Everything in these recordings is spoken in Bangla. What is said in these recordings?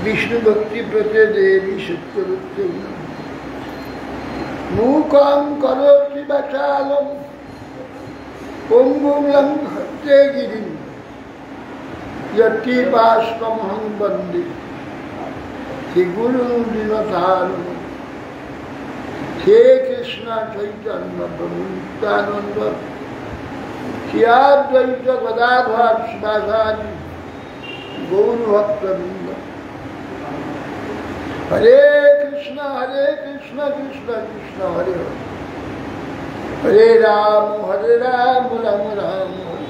विष्णु भक्ति प्रत्ये देवी सत्यवत्य मूकं करोति वाचालं पंगुं लंघते गिरिं यत्कृपास्त्वमहं वन्दे श्रीगुरुं दीनतारिणं। हे कृष्ण चैतन्य प्रभु नित्यानंद श्री अद्वैत गदाधर शिवासादि गौर भक्तवृंद। हरे कृष्ण कृष्ण कृष्ण हरे हरे, हरे राम राम राम हरे।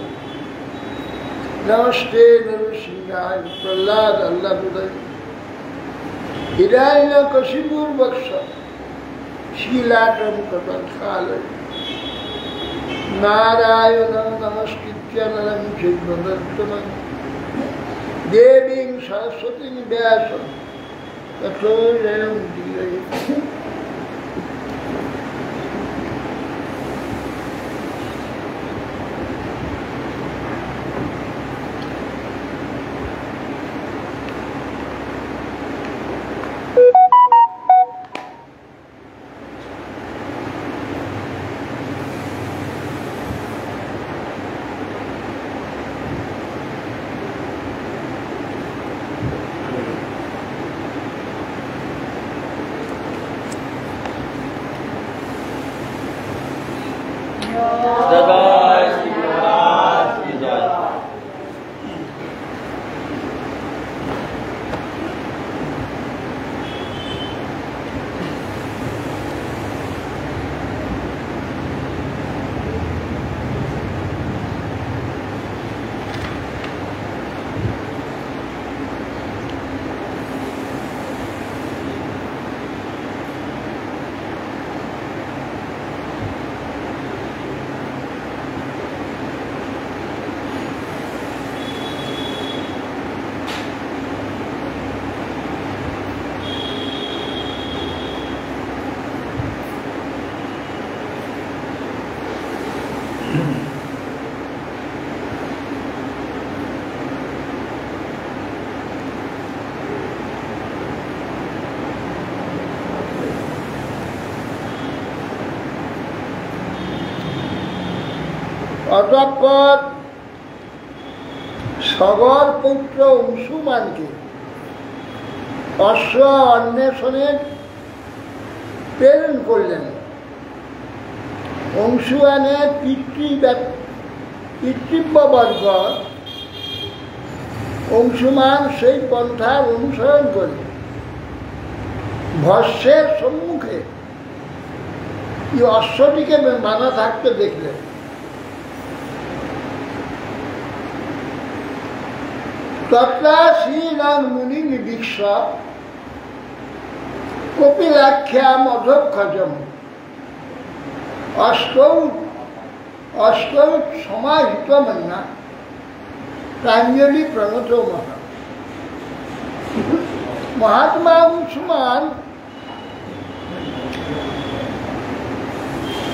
नमस्ते नरसिंहाय प्रह्लाद अल्लाह हिरण्यकशिपुर्वक्ष शीलाटं कटस्थालय नारायणं नमस्कृत्य नरं चैव नरोत्तमं देवीं सरस्वतीं व्यासं ततो जयमुदीरये। অতঃপর সগর পুত্র অংশুমানকে অশ্ব অন্বেষণে প্রেরণ করলেন। অংশুমানের পিতৃব্যবর্গ অংশুমান সেই পন্থার অনুসরণ করে ভস্যের সম্মুখে এই অশ্বটিকে বাঁধা থাকতে দেখলেন। তত্রা শ্রীরাম মুনি নিবীক্ষ কপিলাখ্যাম অধক্ষজম অষ্টৌ সমাহিতমন্না প্রাঞ্জলি প্রণত মহা। মহাত্মা অংশুমান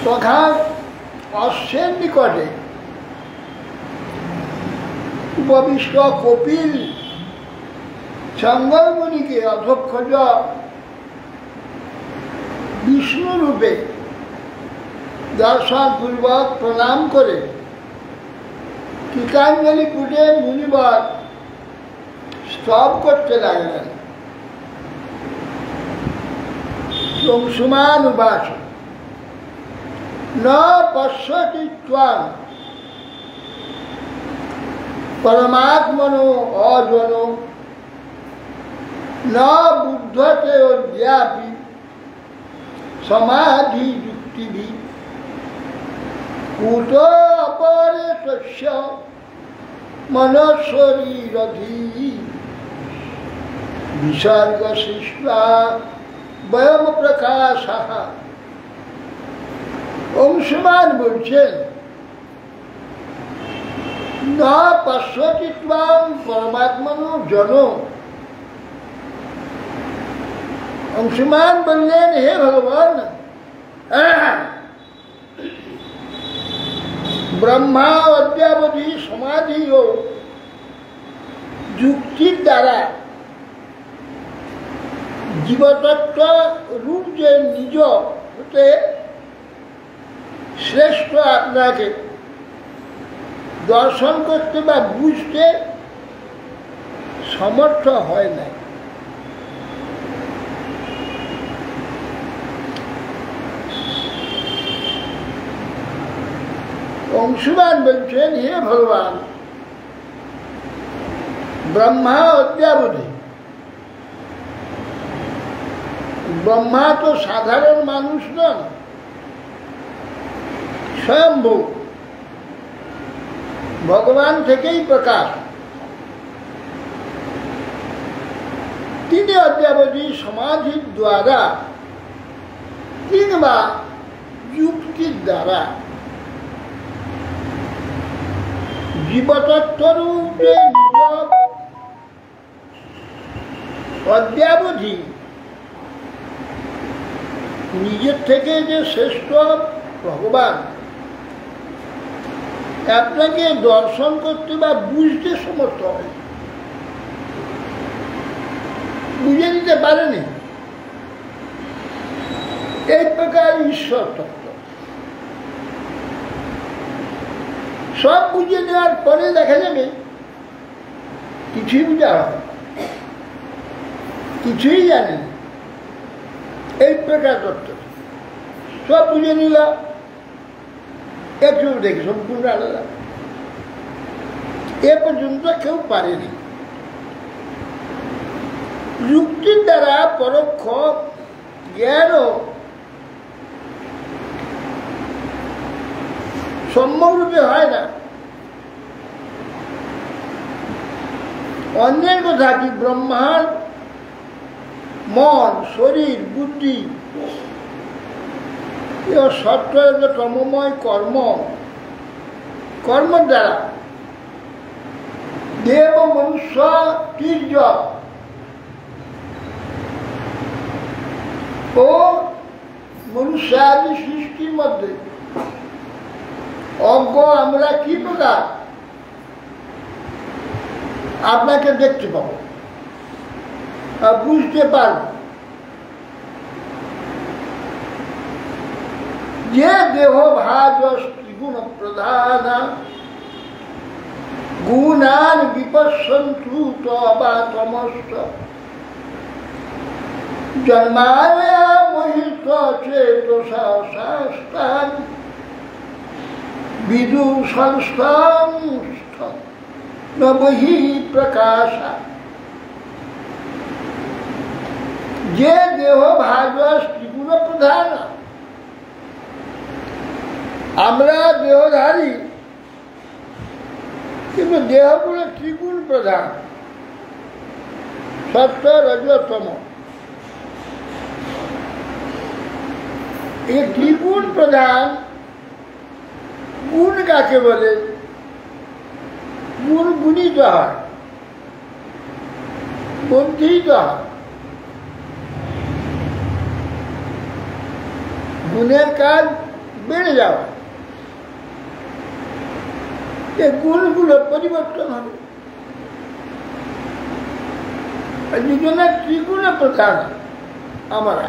তখন অশ্বের নিকটে উপবিষ্ট কপিল শঙ্করমুনিকে অধক্ষজ বিষ্ণু রূপে দর্শনপূর্বক প্রণাম করে কৃতাঞ্জলি পুটে মুনিবর স্তব করতে লাগলেন। অংশুমান উবাচ ন পশ্যতি ত্বাং परमात्मनो अजनो न बुद्धते अद्यापि समाधि युक्ति भी कुतो अपरे तस्य मनशरीरधि विसर्ग सृष्टा वयम प्रकाशः। অংশুমান বলছেন না পশ্যতি ত্বাং পরমাত্মনো জনো। অংশুমান বললেন, হে ভগবান, ব্রহ্মা জীবতত্ত্ব রূপ যে নিজ হতে শ্রেষ্ঠ আপনাকে দর্শন করতে বা বুঝতে সমর্থ হয় না। অংশুমান বলছেন, হে ভগবান, ব্রহ্মা অদ্যাবধি, ব্রহ্মা তো সাধারণ মানুষ নন, স্বয়ম্ভূ, ভগবান থেকেই প্রকাশ। তিনি অদ্যাবধি সমাধির দ্বারা কিংবা যুক্তির দ্বারা জীবতত্ত্বরূপে অদ্যাবধি নিজের থেকে যে শ্রেষ্ঠ ভগবান আপনাকে দর্শন করতে বা বুঝতে সমর্থ হয়, বুঝে নিতে পারেনি। এই প্রকার ঈশ্বর তত্ত্ব সব বুঝে নেওয়ার পরে দেখা যাবে কিছুই বুঝা হয়, কিছুই জানেন। এই প্রকার তত্ত্ব সব বুঝে নিল, একটু দেখে সম্পূর্ণ আলাদা। এ পর্যন্ত কেউ পারেনি। যুক্তির দ্বারা পরোক্ষ জ্ঞানও সম্যকরূপে হয় না। অন্যের কথা কি, ব্রহ্মার মন, শরীর, বুদ্ধি, সত্য তমময় কর্ম দ্বারা দেব মনুষ্য তীর্য ও মনুষ্যাদি সৃষ্টির মধ্যে অজ্ঞ আমরা কি প্রকার আপনাকে দেখতে পাবো আর বুঝতে পারব। যে দেহ ভাজ ত্রিগুণ প্রধান গুণান বিপশ্যন্তু তবা তমস্ত জন্মায়া মহিত চেতসা শাস্তান বিদু সংস্থান নবহি প্রকাশা। যে দেহ ভাজ ত্রিগুণ প্রধান, আমরা দেহধারী কিন্তু দেহগুলো ত্রিগুণ প্রধান, সত্য রজ তম। এই ত্রিগুণ প্রধান গুণ কাকে বলে? গুণ গুণিত হয়, বন্ধিত হয়। গুণের কাজ বেড়ে যাওয়া, এই গুণগুলো পরিবর্তন হবে। দুজনের ত্রিগুণ প্রধান আমরা।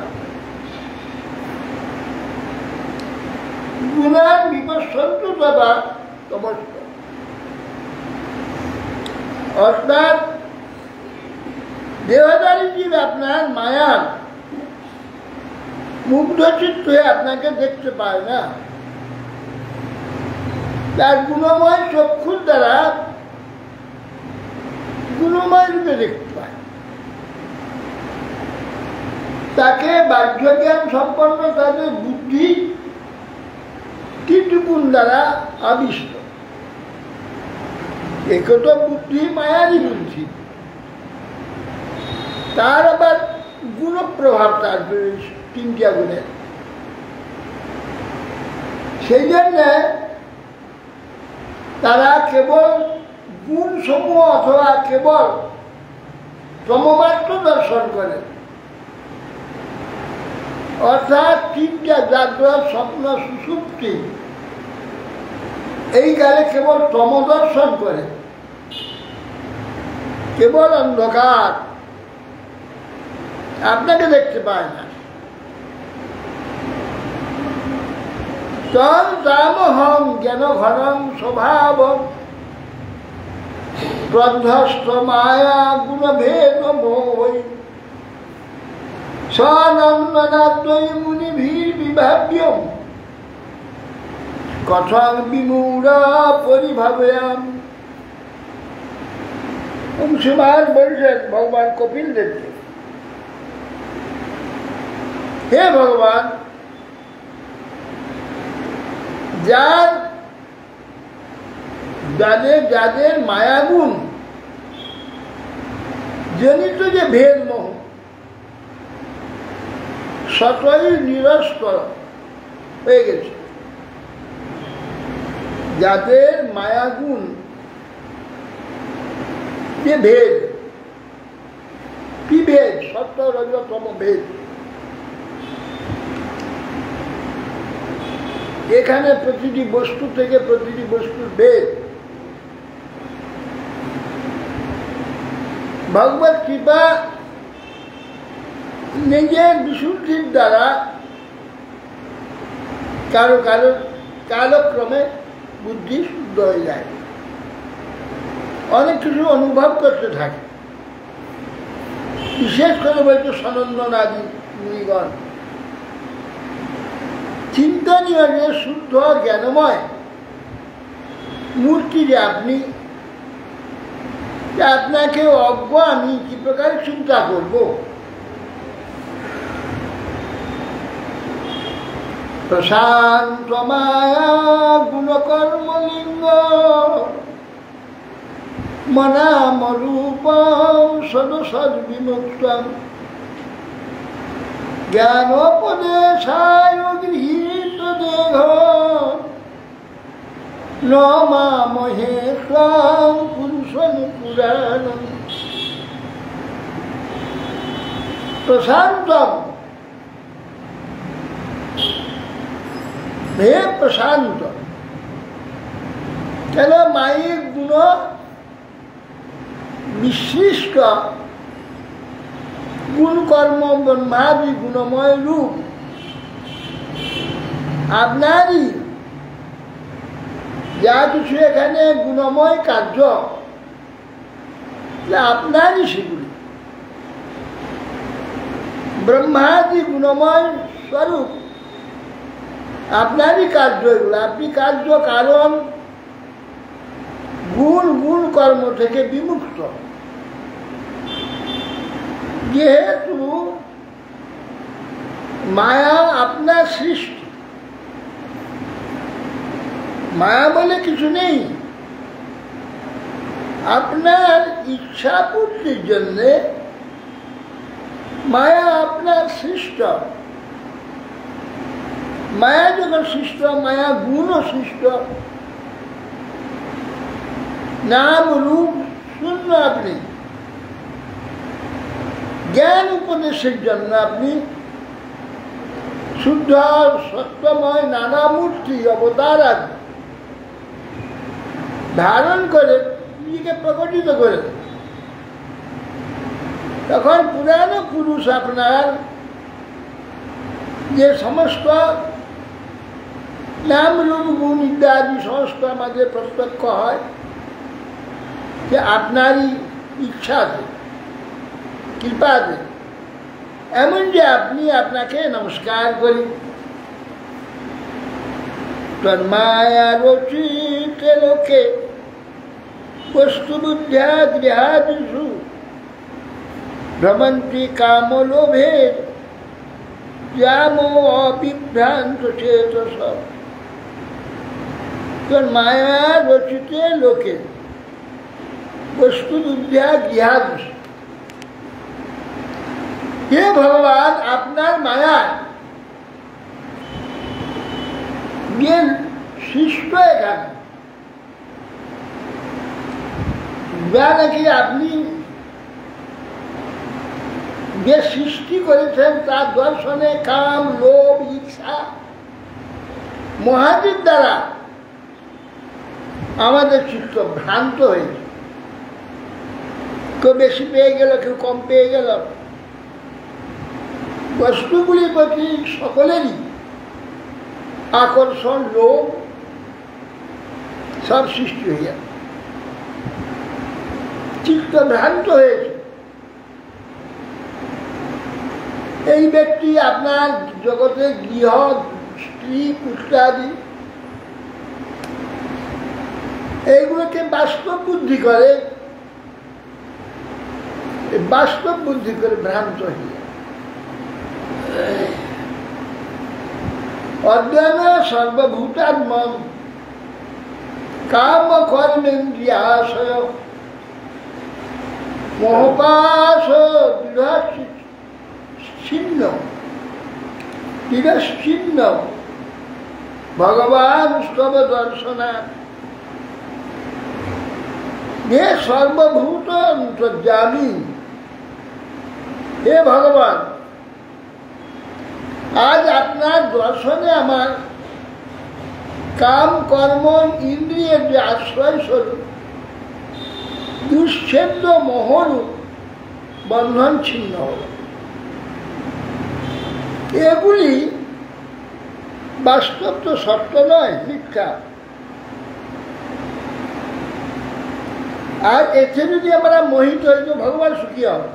গুণান বিপশ্যন্তু তবা তমস্ত, অর্থাৎ দেহধারী জীব আপনার মায়ার মুগ্ধচিত্ত হয়ে আপনাকে দেখতে পায় না, তার গুণময় চক্ষুর দ্বারা গুণময় রূপে দেখতে পায়। তাকে বাহ্য জ্ঞান সম্পন্ন তাদের বুদ্ধি ত্রিগুণ দ্বারা আবিষ্ট। একত বুদ্ধি মায়ারই বুদ্ধি, তার আবার গুণ প্রভাব, তার তিনটা গুণের। সেই জন্য তারা কেবল গুণ সমূহ অথবা কেবল ক্রমমাত্র দর্শন করে, অর্থাৎ তিনটা জাগ্রত, স্বপ্ন, সুষুপ্তি, এই কালে কেবল তম দর্শন করে, কেবল অন্ধকার। আপনাকে দেখতে পায় না। তম তামহং জ্ঞান ঘনং স্বভাবং প্রধ্বস্ত মায়া গুণভেদ মোহৈ স্বনন্দনাদ্বৈ মুনিভির বিভাব্যম কথং বিমূঢ়া পরিভাবয়াম। অংশীমান বলছেন ভগবান কপিল দেবকে, হে ভগবান, যাদের মায়াগুণ জনিত যে ভেদ মোহ সতই নিরস্ত হয়ে গেছে, যাদের মায়াগুণ যে ভেদ, কি ভেদ? সত্য রজতম ভেদ। এখানে প্রতিটি বস্তু থেকে প্রতিটি বস্তুর ভেদ। ভগবত কৃপা নিজের বিশুদ্ধির দ্বারা কারো কারো কালক্রমে বুদ্ধি শুদ্ধ হয়ে যায়, অনেক কিছু অনুভব করতে থাকে। বিশেষ করে বলছে সনন্দন আদি মুনিগণ, চিন্তনীয় যে শুদ্ধ জ্ঞানময় মূর্তি যে আপনি, আপনাকে অজ্ঞ আমি কি প্রকার চিন্তা করব? প্রশান্ত মায়া গুণকর্মলিঙ্গ মনামরূপ সদসদ্বিমুক্ত জ্ঞানোপদেশায় গৃহীত দেহ ন মামহে স্বাং পুরুষং পুরাণং। প্রশান্তম, হে প্রশান্ত, কেন মায়িক গুণ বিশিষ্ট গুণ কর্ম ব্রহ্মাদি গুণময় রূপ আপনারই, যা কিছু এখানে গুণময় কার্য আপনারই, সেগুলি ব্রহ্মাদি গুণময় স্বরূপ আপনারই কার্য। এগুলো আপনি কার্য কারণ গুণ কর্ম থেকে বিমুক্ত। যেহেতু মায়া আপনার সৃষ্টি, মায়া বলে কিছু নেই, আপনার ইচ্ছা পূর্তির জন্যে মায়া আপনার সৃষ্ট। মায়া যখন সৃষ্ট, মায়া গুণও সৃষ্ট, নাম রূপ শূন্য। আপনি জ্ঞান উপদেশের জন্য আপনি শুদ্ধ সত্যময় নানা মূর্তি অবতার আদি ধারণ করে নিজেকে প্রকটিত করে, তখন পুরানো পুরুষ আপনার যে সমস্ত নাম রূপ গুণ ইত্যাদি সমস্ত আমাদের প্রত্যক্ষ হয়, যে আপনারই ইচ্ছাতে কৃপাতে, এমন যে আপনি আপনাকে নমস্কার করি। তন্মায়া রচিতে লোকে বস্তু বুদ্ধ্যা গৃহাদিষু ভ্রমন্তি কামলোভের জামো অবিভ্রান্ত চেতস। তন্মায়া রচিতে লোকে বস্তু বুদ্ধ্যা গৃহাদিষু, হে ভগবান, আপনার মায়া যে সৃষ্ট এখানে, যা নাকি আপনি যে সৃষ্টি করেছেন তার দর্শনে কাম লোভ ইচ্ছা মহাদির দ্বারা আমাদের চিত্ত ভ্রান্ত হয়েছে। কেউ বেশি পেয়ে গেল, কেউ কম পেয়ে গেল, বস্তুগুলির প্রতি সকলেরই আকর্ষণ, লোভ সব সৃষ্টি হয়ে যাবে, চিত্ত ভ্রান্ত হয়েছে। এই ব্যক্তি আপনার জগতে গৃহ, স্ত্রী, পুত্রাদি এইগুলোকে বাস্তব বুদ্ধি করে, বাস্তব বুদ্ধি করে ভ্রান্ত হয়ে অজ্ঞান সর্বভূতাত্মন কাম কর্মেন্দ্রিয়াশয় মোহপাশ দৃঢ়চ্ছিন্ন ভগবান স্তব দর্শনাথ হে সর্বভূত অন্তর্যামী, হে ভগবান, আজ আপনার দর্শনে আমার কাম কর্ম ইন্দ্রিয়ের যে আশ্রয় স্বরূপ দুশ্ছেদ্য মোহরূপ বন্ধন ছিন্ন হল। এগুলি বাস্তব তো সত্য নয়, মিথ্যা। আর এতে যদি আমরা মোহিত হই তো ভগবান সুখী হবে।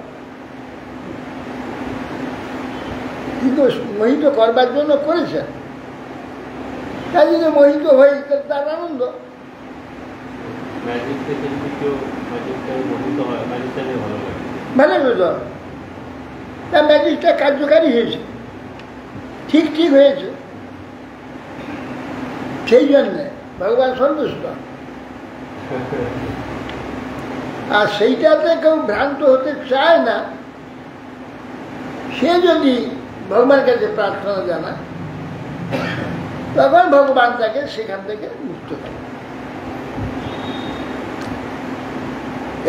কিন্তু মোহিত করবার জন্য করেছেন, তাই যদি মোহিত হই তার আনন্দ। ভালো তো তার ম্যাজিকটা কার্যকারী হয়েছে, ঠিক ঠিক হয়েছে, সেই জন্যে ভগবান সন্তুষ্ট। আর সেইটাতে কেউ ভ্রান্ত হতে চায় না, সে যদি ভগবানের কাছে প্রার্থনা জানায় তখন ভগবান তাকে সেখান থেকে মুক্ত করে।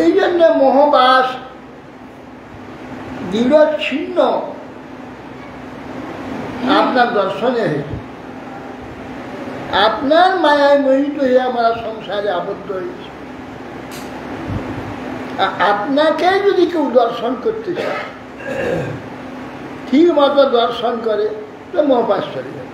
এই জন্য মোহবাস দৃঢ়চ্ছিন্ন আপনার দর্শনে হয়েছে। আপনার মায়ায় মোহিত হয়ে আমরা সংসারে আবদ্ধ হয়েছি। আপনাকে যদি কেউ দর্শন করতে চায়, ঠিক মতো দর্শন করে তো মোহপাশ চলে যাবে।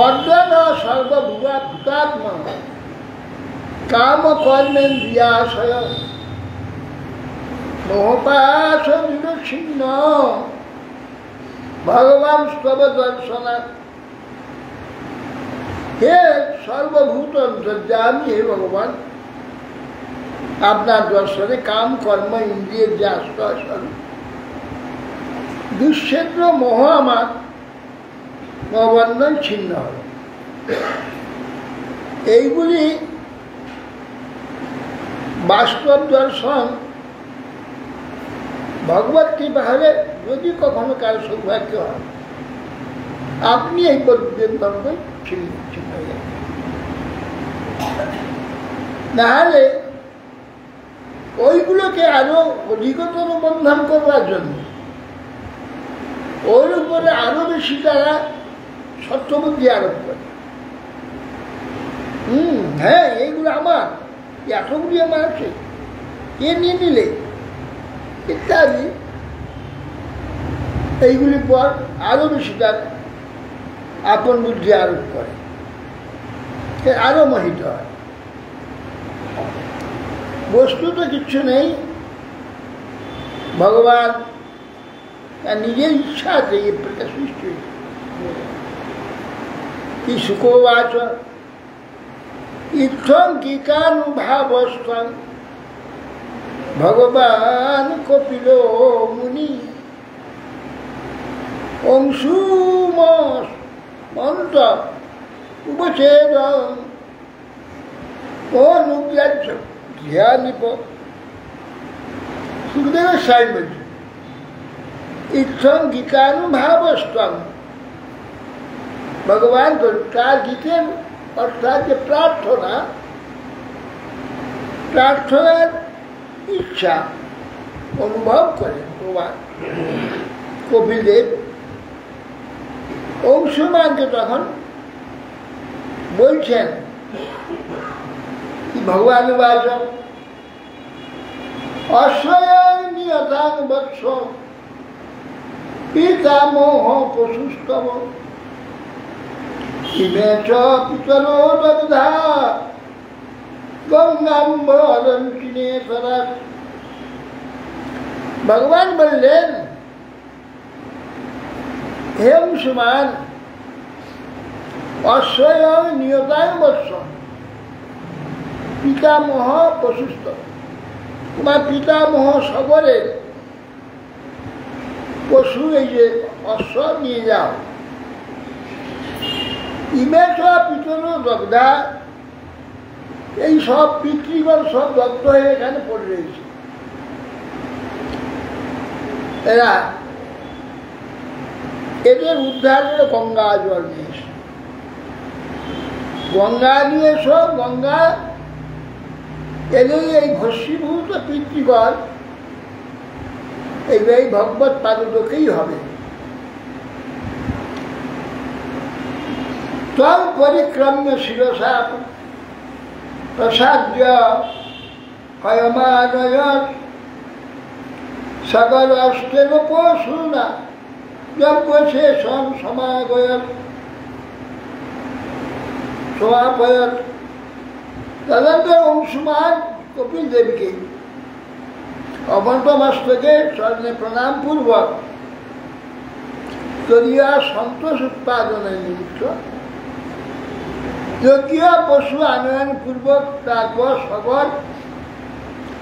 অজ্ঞান সর্বভূতাত্ম কাম কর্মেন্দ্রিয়াশয় মোহপাশ নিরচ্ছিন্ন ভগবান স্তব দর্শনা, হে সর্বভূত অন্তর্যামী, হে ভগবান, আপনার দর্শনে কাম কর্ম ইন্দ্রিয়ের যে আশ্রয় স্বরূপ দুশ্ছেদ্র মোহ আমার মোহবন্ধন ছিন্ন হল। এইগুলি বাস্তব দর্শন ভগবত কৃপা হলে যদি কখনো কার সৌভাগ্য হয়, আপনি এই বন্ধন ছিন্ন হয়ে যাবেন। নাহলে ওইগুলোকে আরো অধিকতর বন্ধন করবার জন্য ওর উপরে আরো বেশি তারা সত্যবুদ্ধি আরোপ করে। হ্যাঁ, এইগুলো আমার, এতগুলি আমার আছে, কে নিয়ে নিলে ইত্যাদি, এইগুলির পর আরো বেশি তার আপন বুদ্ধি আরোপ করে, আরো মোহিত হয়। বস্তু তো কিচ্ছু নেই, ভগবান তার নিজের ইচ্ছাতে এই প্রকাশ সৃষ্টি হয়েছে। কি সুখবাচ ইত্থং কিকানুভাবস্থং ভগবান কপিল মুনি অংশুমস মন্ত উপছেদ অনুগ্রাহ্য ধ্যানিপ। সুখদেবের সাই বলছে ইত্থং গীতানুভাবস্থং, ভগবান তার গীতের অর্থাৎ যে প্রার্থনার ইচ্ছা অনুভব করে ভগবান কপিল দেব। অংশুমানকে তখন বলছেন ভগবান বাচ অশ্বয়ং নিয়তাং বৎস পিতামহ পশুস্তব ইমে চ পিতরো দগ্ধা গঙ্গাম্বরন্তিনে তরাৎ। ভগবান বললেন, হে মুসলমান, অশ্বয়ং নিয়তাং বৎস পিতামহ পশুস্তব, তোমার পিতামহ সবরের পশু এই যে অশ্ব নিয়ে যাও। ইমে সব পিতর দগ্ধা, এই সব পিতৃগণ সব দগ্ধ হয়ে এখানে পড়ে রয়েছে। এরা এদের উদ্ধারের গঙ্গা জল নিয়ে এসো, গঙ্গা নিয়ে এসো। গঙ্গা এদের এই ভস্মীভূত পিতৃগণ এই ভগবত পাদুকেই হবে। তম পরিক্রম্য শিরসা প্রসাদ্য কয়মানয়ৎ সকলস্তেন পশুনা যজ্ঞশেষং সমাগয়ৎ সমাপয়ৎ। তদন্তর অংশুমান কপিল দেবকে অবন্ত মস্তকে চরণে প্রণাম পূর্বক তদীয় সন্তোষ উৎপাদনের নিমিত্ত যজ্ঞ পশু আনয়ন পূর্বক তারপর সকল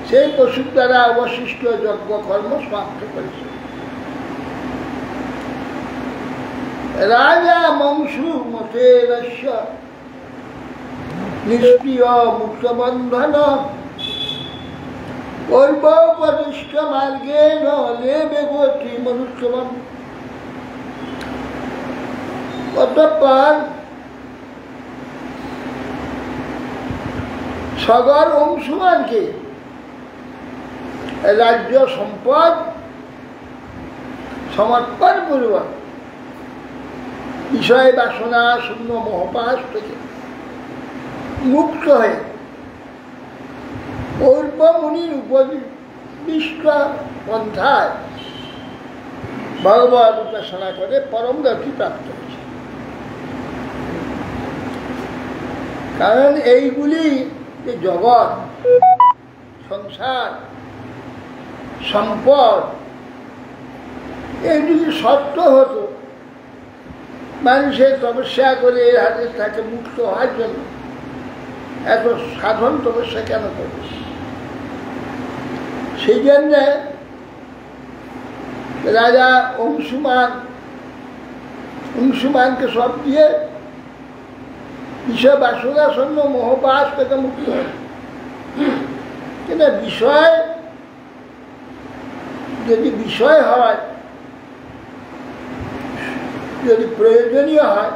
সেই পশুর দ্বারা অবশিষ্ট যজ্ঞ কর্ম সমাপ্ত করেছে। রাজা মংসু মতেরস্য নিষ্ক্রিয় মুক্তবন্ধন ঐবপদিষ্ট মার্গে নে গতি মনুষ্যবন। অতঃপর সগর অংশুমানকে রাজ্য সম্পদ সমর্পণ পূর্বক বিষয় বাসনা শূন্য মোহপাশ থেকে মুক্ত হয়ে ঐর্ব মুনির উপদিষ্ট পন্থায় ভগবত উপাসনা করে পরম গতি প্রাপ্ত হয়েছে। কারণ এইগুলি যে জগৎ, সংসার, সম্পদ, এই যদি সত্য হতো, মানুষের তপস্যা করে এর হাতে তাকে মুক্ত হওয়ার জন্য এত সাধন তপস্যা কেন করবে? সেই জন্যে রাজা অংশুমানকে সব দিয়ে বিষয় বাসনাশূন্য মোহপাশ থেকে মুক্ত হয়। কিন্তু বিষয় যদি বিষয় হয়, যদি প্রয়োজনীয় হয়,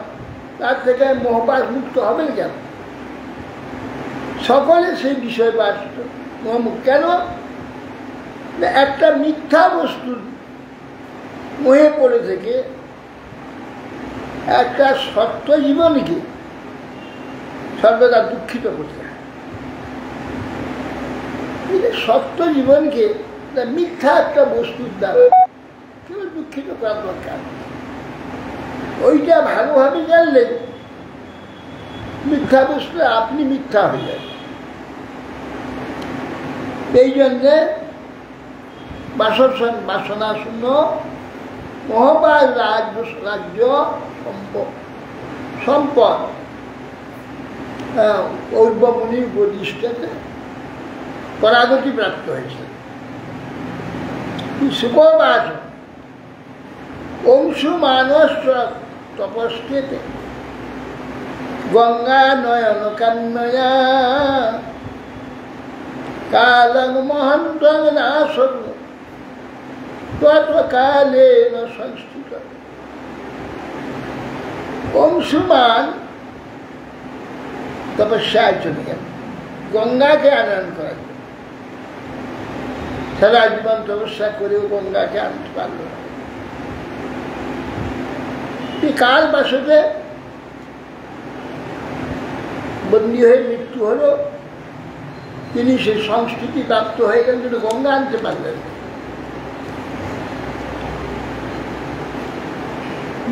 তার থেকে মোহপাশ মুক্ত হবে কেন? সকলে সেই বিষয় পাশ কেন? একটা মিথ্যা বস্তুর মোহে পড়ে থেকে একটা সত্য জীবনকে সর্বদা দুঃখিত করতে হয়। সত্য জীবনকে মিথ্যা একটা বস্তুর দ্বারা কেউ দুঃখিত করার দরকার। ওইটা ভালোভাবে জানলেন মিথ্যা বস্তু আপনি মিথ্যা হয়ে যাবেন। এই জন্যে বাসনা শূন্য মহাপাশ রাজ্য সম্পদ ঐর্ব মুনির উপদিষ্টতে পরাগতি প্রাপ্ত হয়েছে। সুখবাস অংশুমানস তপস্যতে গঙ্গা নয়ন কান্নয়া কালং মহন্তং নাশং তৎকালেন সংস্থিত। অংশুমান তপস্যায় চলে গেল গঙ্গাকে আনয়ন করার জন্য। সারা জীবন তপস্যা করেও গঙ্গাকে আনতে পারল না। কাল বাসতে বন্দী হয়ে মৃত্যু হলো, তিনি সেই সংস্কৃতি প্রাপ্ত হয়ে গেলেন, কিন্তু গঙ্গা আনতে পারলেন।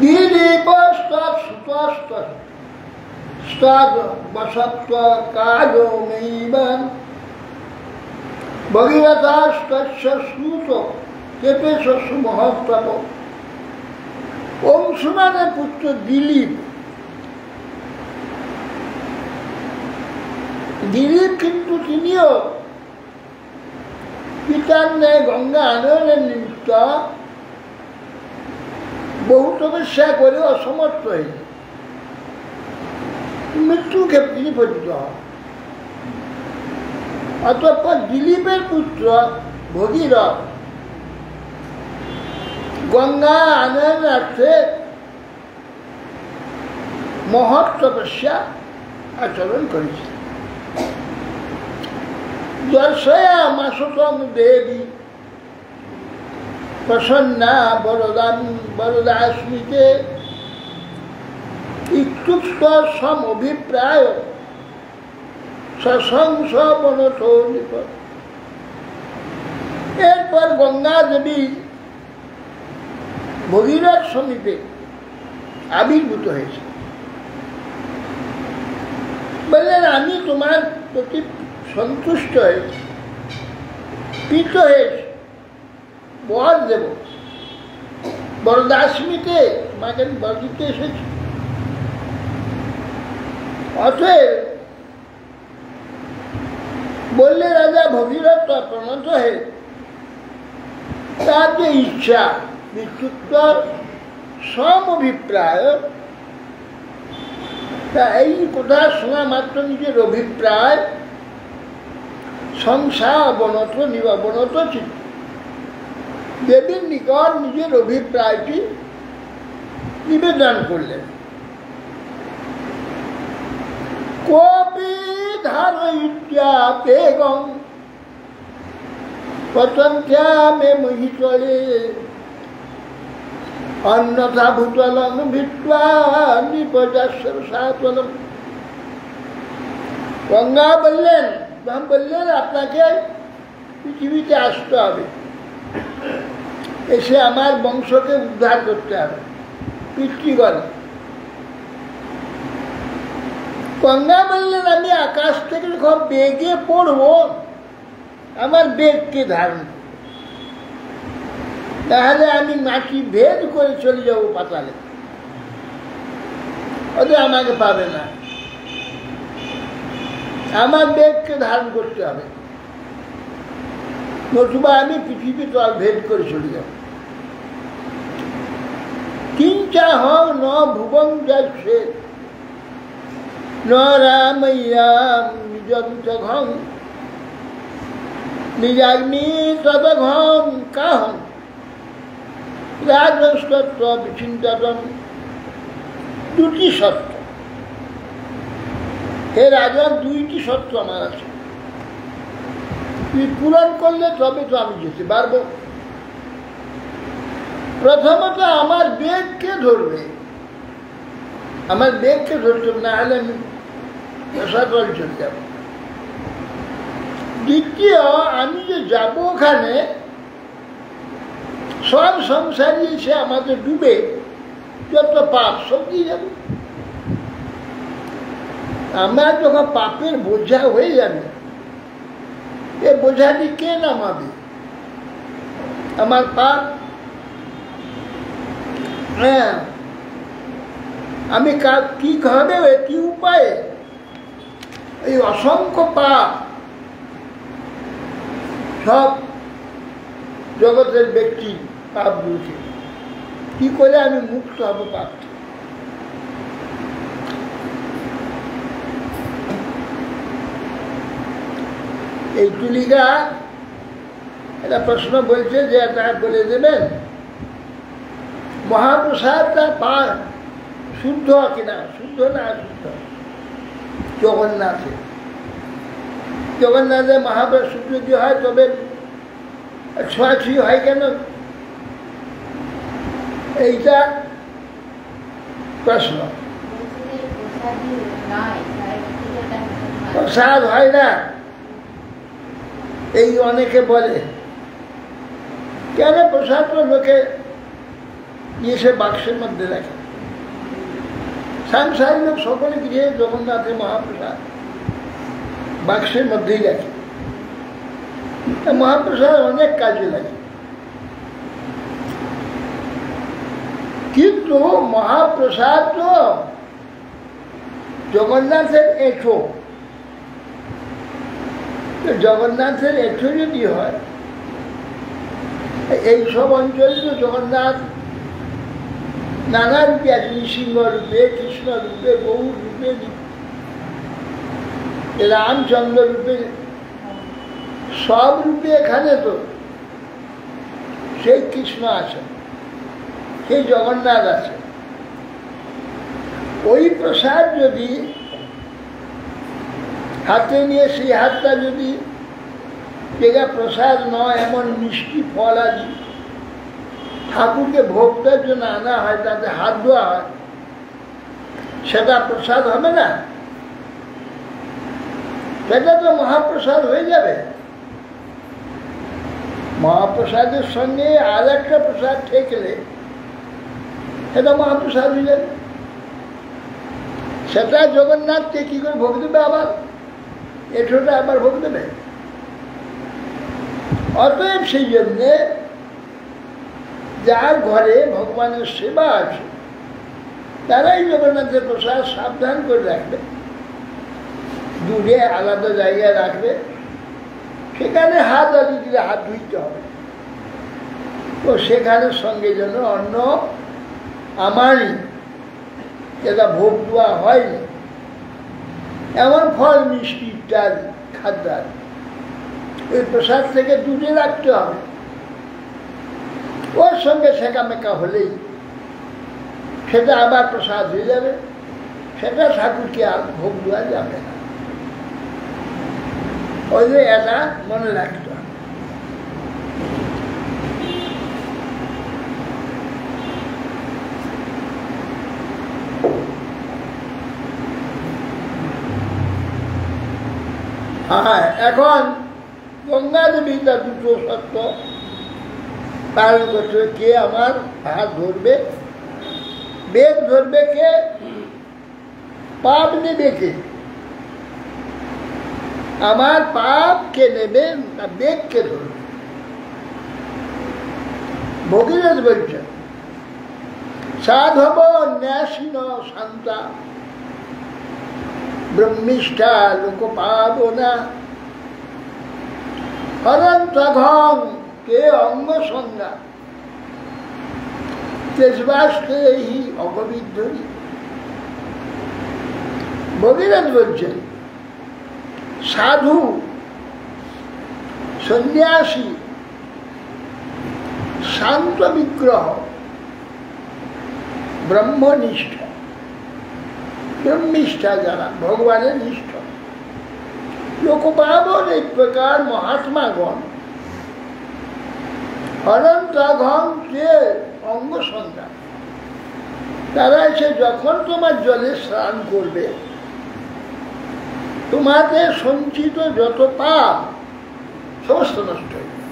দিলীপ বসত্ব কাজ ভগীরথাস্তস্য শ্রুত কেপেশ সুমহত্তম। অংশুমানের পুত্র দিলীপ, দিলীপ কিন্তু তিনিও পিতার ন্যায় গঙ্গা আনয়নের নিমিত্ত বহু তপস্যা করে অসমর্থ হয়েছে, মৃত্যুকে তিনি পতিত হন। অতঃপর দিলীপের পুত্র ভগীরথ গঙ্গা আনয়নার্থে মহৎ তপস্যা আচরণ করেছে। দর্শয়া মাসতম দেবী প্রসন্না বরদাস্মিতে ইত্যুক্ত সমভিপ্রায় সশংস বনত নিপদ। এরপর গঙ্গা দেবী ভগীরথ সমীপে আবির্ভূত হয়েছে। বললেন, আমি তোমার প্রতি সন্তুষ্ট হয়েছি, প্রীত হয়েছি, বর দেব। বরদাস্মিতে তোমাকে বর দিতে এসেছি। অতএব বললে রাজা ভগীরথ প্রণত হয়ে তার যে ইচ্ছা বিক্ষুব্ধ সমভিপ্রায়, তা এই কথা শোনা মাত্র নিজের অভিপ্রায় সংসার অবনত নিবনত চিত্ত দেবীর নিকট নিজের অভিপ্রায়টি নিবেদন করলেন। কোপি ধারয়িত্যা বেগং পতন্ত্যা মে মহিতলে অন্যথা ভূতলং ভিত্ত্বা নিপজাস্যর সাতলম। গঙ্গা বললেন, আপনাকে পৃথিবীতে আসতে হবে, এসে আমার বংশকে উদ্ধার করতে হবে, পিতৃগণ। গঙ্গা বললেন, আমি আকাশ থেকে যখন বেগে পড়ব, আমার বেগকে ধারণ, তাহলে আমি মাটি ভেদ করে চলে যাব পাতালে, ওদের আমাকে পাবে না। আমার বেগকে ধারণ করতে হবে, নতুবা আমি পৃথিবী তল ভেদ করে চলে যাব। কিঞ্চা হং ন ভুবং যাচ্ছে ন রাময়াম নিজং নিজাগ্নি তদঘম কাহং রাজস্তত্ব বিচিন্তন। দুটি সত্য, হে রাজা, দুইটি সত্য আমার আছে, তুই পূরণ করলে তবে তো আমি যেতে পারবো। প্রথমত আমার বেগকে ধরবে, আমার বেগকে ধরতে না হলে আমি রসাতল চলে যাব। দ্বিতীয়, আমি যে যাব ওখানে, সব সংসারী এসে আমাদের ডুবে যত পাপ সব দিয়ে যাবে। আমার যখন পাপের বোঝা হয়ে যাবে, এ বোঝাটি কে নামাবে? আমার পাপ, হ্যাঁ, আমি কি হবে, কি উপায়ে এই অসংখ্য পাপ সব জগতের ব্যক্তি পাপ বুঝে কি করে আমি মুক্ত হব পাপ? এই তুলিকা একটা প্রশ্ন বলছে যে এটা বলে দেবেন মহাপ্রসাদটা শুদ্ধ কিনা, শুদ্ধ না শুদ্ধ? জগন্নাথে মহাপ্রসাদ যদি হয় তবে ছোঁয়াছুঁই হয় কেন? এইটা প্রশ্ন। প্রসাদ হয় না, এই অনেকে বলে। কেন প্রসাদ তো লোকে এসে বাক্সের মধ্যে রাখে। সাংসারিক লোক সকলে গিয়ে জগন্নাথের মহাপ্রসাদ বাক্সের মধ্যেই রাখে। মহাপ্রসাদ অনেক কাজে লাগে, কিন্তু মহাপ্রসাদ তো জগন্নাথের এঁঠো। জগন্নাথের এঁঠো যদি হয়, এইসব অঞ্চলে তো জগন্নাথ নানা রূপে আছে, নৃসিংহ রূপে, কৃষ্ণ রূপে, গৌর রূপে, রামচন্দ্র রূপে, সব রূপে এখানে তো সেই কৃষ্ণ আছে, সেই জগন্নাথ আছে। ওই প্রসাদ যদি হাতে নিয়ে, সেই হাতটা যদি যেটা প্রসাদ নয় এমন মিষ্টি ফল আদি ঠাকুরকে ভোগ দেওয়ার জন্য আনা হয়, তাতে হাত ধোয়া হয়, সেটা প্রসাদ হবে না? সেটা তো মহাপ্রসাদ হয়ে যাবে। মহাপ্রসাদের সঙ্গে আর একটা প্রসাদ ঠেকলে সেটা মহাপ্রসাদ হয়ে যাবে। সেটা জগন্নাথকে কি করে ভোগ দেবে? আবার এঠোটা আবার ভোগ দেবে। অতএব সেই জন্যে যার ঘরে ভগবানের সেবা আছে তারাই জগন্নাথের প্রসাদ সাবধান করে রাখবে, দূরে আলাদা জায়গায় রাখবে, সেখানে হাত আদি দিলে হাত ধুইতে হবে। তো সেখানে সঙ্গে যেন অন্য আমারই যেটা ভোগ দেওয়া হয়নি এমন ফল মিষ্টি ইত্যাদি খাদ্য ওই প্রসাদ থেকে দূরে রাখতে হবে। ওর সঙ্গে শেখামেকা হলেই সেটা আবার প্রসাদ হয়ে যাবে, সেটা ঠাকুরকে আর ভোগ দেওয়া যাবে না। ওই যে এটা মনে রাখতে হবে। হ্যাঁ, এখন গঙ্গা দেবী তার দুটো সত্য পালন করতে হবে। কে আমার হাত ধরবে, বেগ ধরবে কে, পাপ নেবে কে? আমার পাপ কে নেবে না বেগ কে ধরবে? ভগীরথ বলছেন সাধব ন্যাসীন শান্তা ব্রহ্মিষ্ঠা লোক পাবনা হরন্তঘং কে অঙ্গ সংজ্ঞা তেজবাস্তেহি অগবিদ্ধরি। ভগীরথ বলছেন সাধু, সন্ন্যাসী, শান্ত বিগ্রহ, ব্রহ্মনিষ্ঠ, ব্রহ্মিষ্ঠা যারা ভগবানের নিষ্ঠ, লোকপাবন এই প্রকার মহাত্মাগণ হরন্তঘং কে অঙ্গ সংজ্ঞা, তারা এসে যখন তোমার জলে স্নান করবে তোমাদের সঞ্চিত যত পাপ সমস্ত নষ্ট হয়ে যাবে।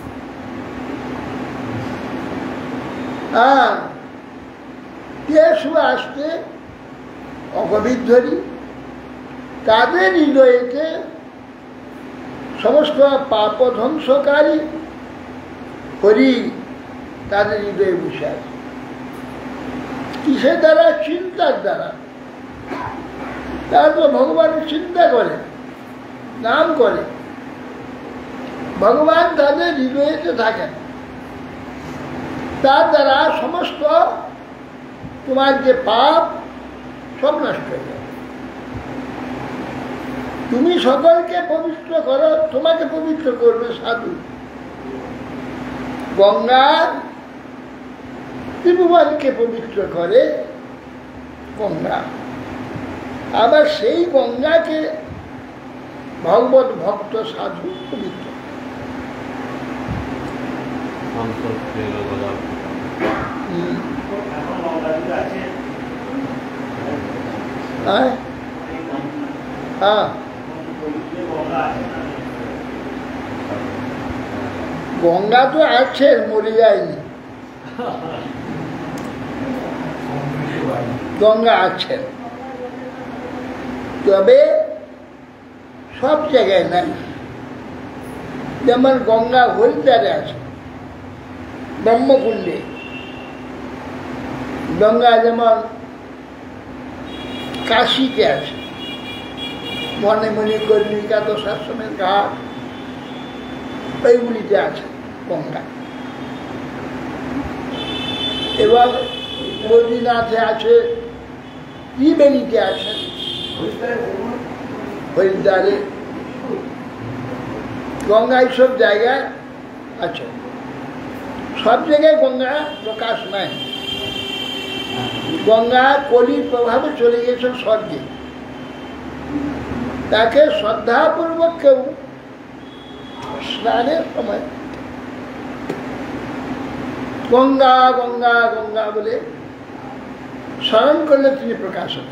আর কে শুয়ে আসতে অগবিদ্ধরি, তাদের হৃদয়েতে সমস্ত পাপ ধ্বংসকারী হরি তাদের হৃদয়ে বসে আছে। কিসের দ্বারা? চিন্তার দ্বারা। তারা তো ভগবানের চিন্তা করে, নাম করে, ভগবান তাদের হৃদয়েতে থাকেন। তার দ্বারা সমস্ত তোমার যে পাপ সব নষ্ট হয়ে যাবে। তুমি সকলকে পবিত্র করো, তোমাকে পবিত্র করবে সাধু। গঙ্গা ত্রিভুবনকে পবিত্র করে গঙ্গা, আবার সেই গঙ্গাকে ভগবত ভক্ত সাধু পবিত্র। হ্যাঁ, গঙ্গা তো আছে, মরে যায়নি। গঙ্গা আছে, তবে সব জায়গায় নাই। যেমন গঙ্গা হরিদ্বারে আছে, ব্রহ্মকুণ্ডে। গঙ্গা যেমন কাশীতে আছে, মনে মনে কর্ণিকা তো শাসনের ঘাট, এইগুলিতে আছে গঙ্গা। এবং বদ্রীনাথে আছে, ত্রিবেণীতে আছে, হরিদ্বারে। গঙ্গা এইসব জায়গায় আছে। সব জায়গায় গঙ্গা প্রকাশ নাই। গঙ্গা কলির প্রভাবে চলে গেছে স্বর্গে। তাকে শ্রদ্ধাপূর্বক কেউ স্নানের সময় গঙ্গা গঙ্গা গঙ্গা বলে স্মরণ করলে তিনি প্রকাশ হন।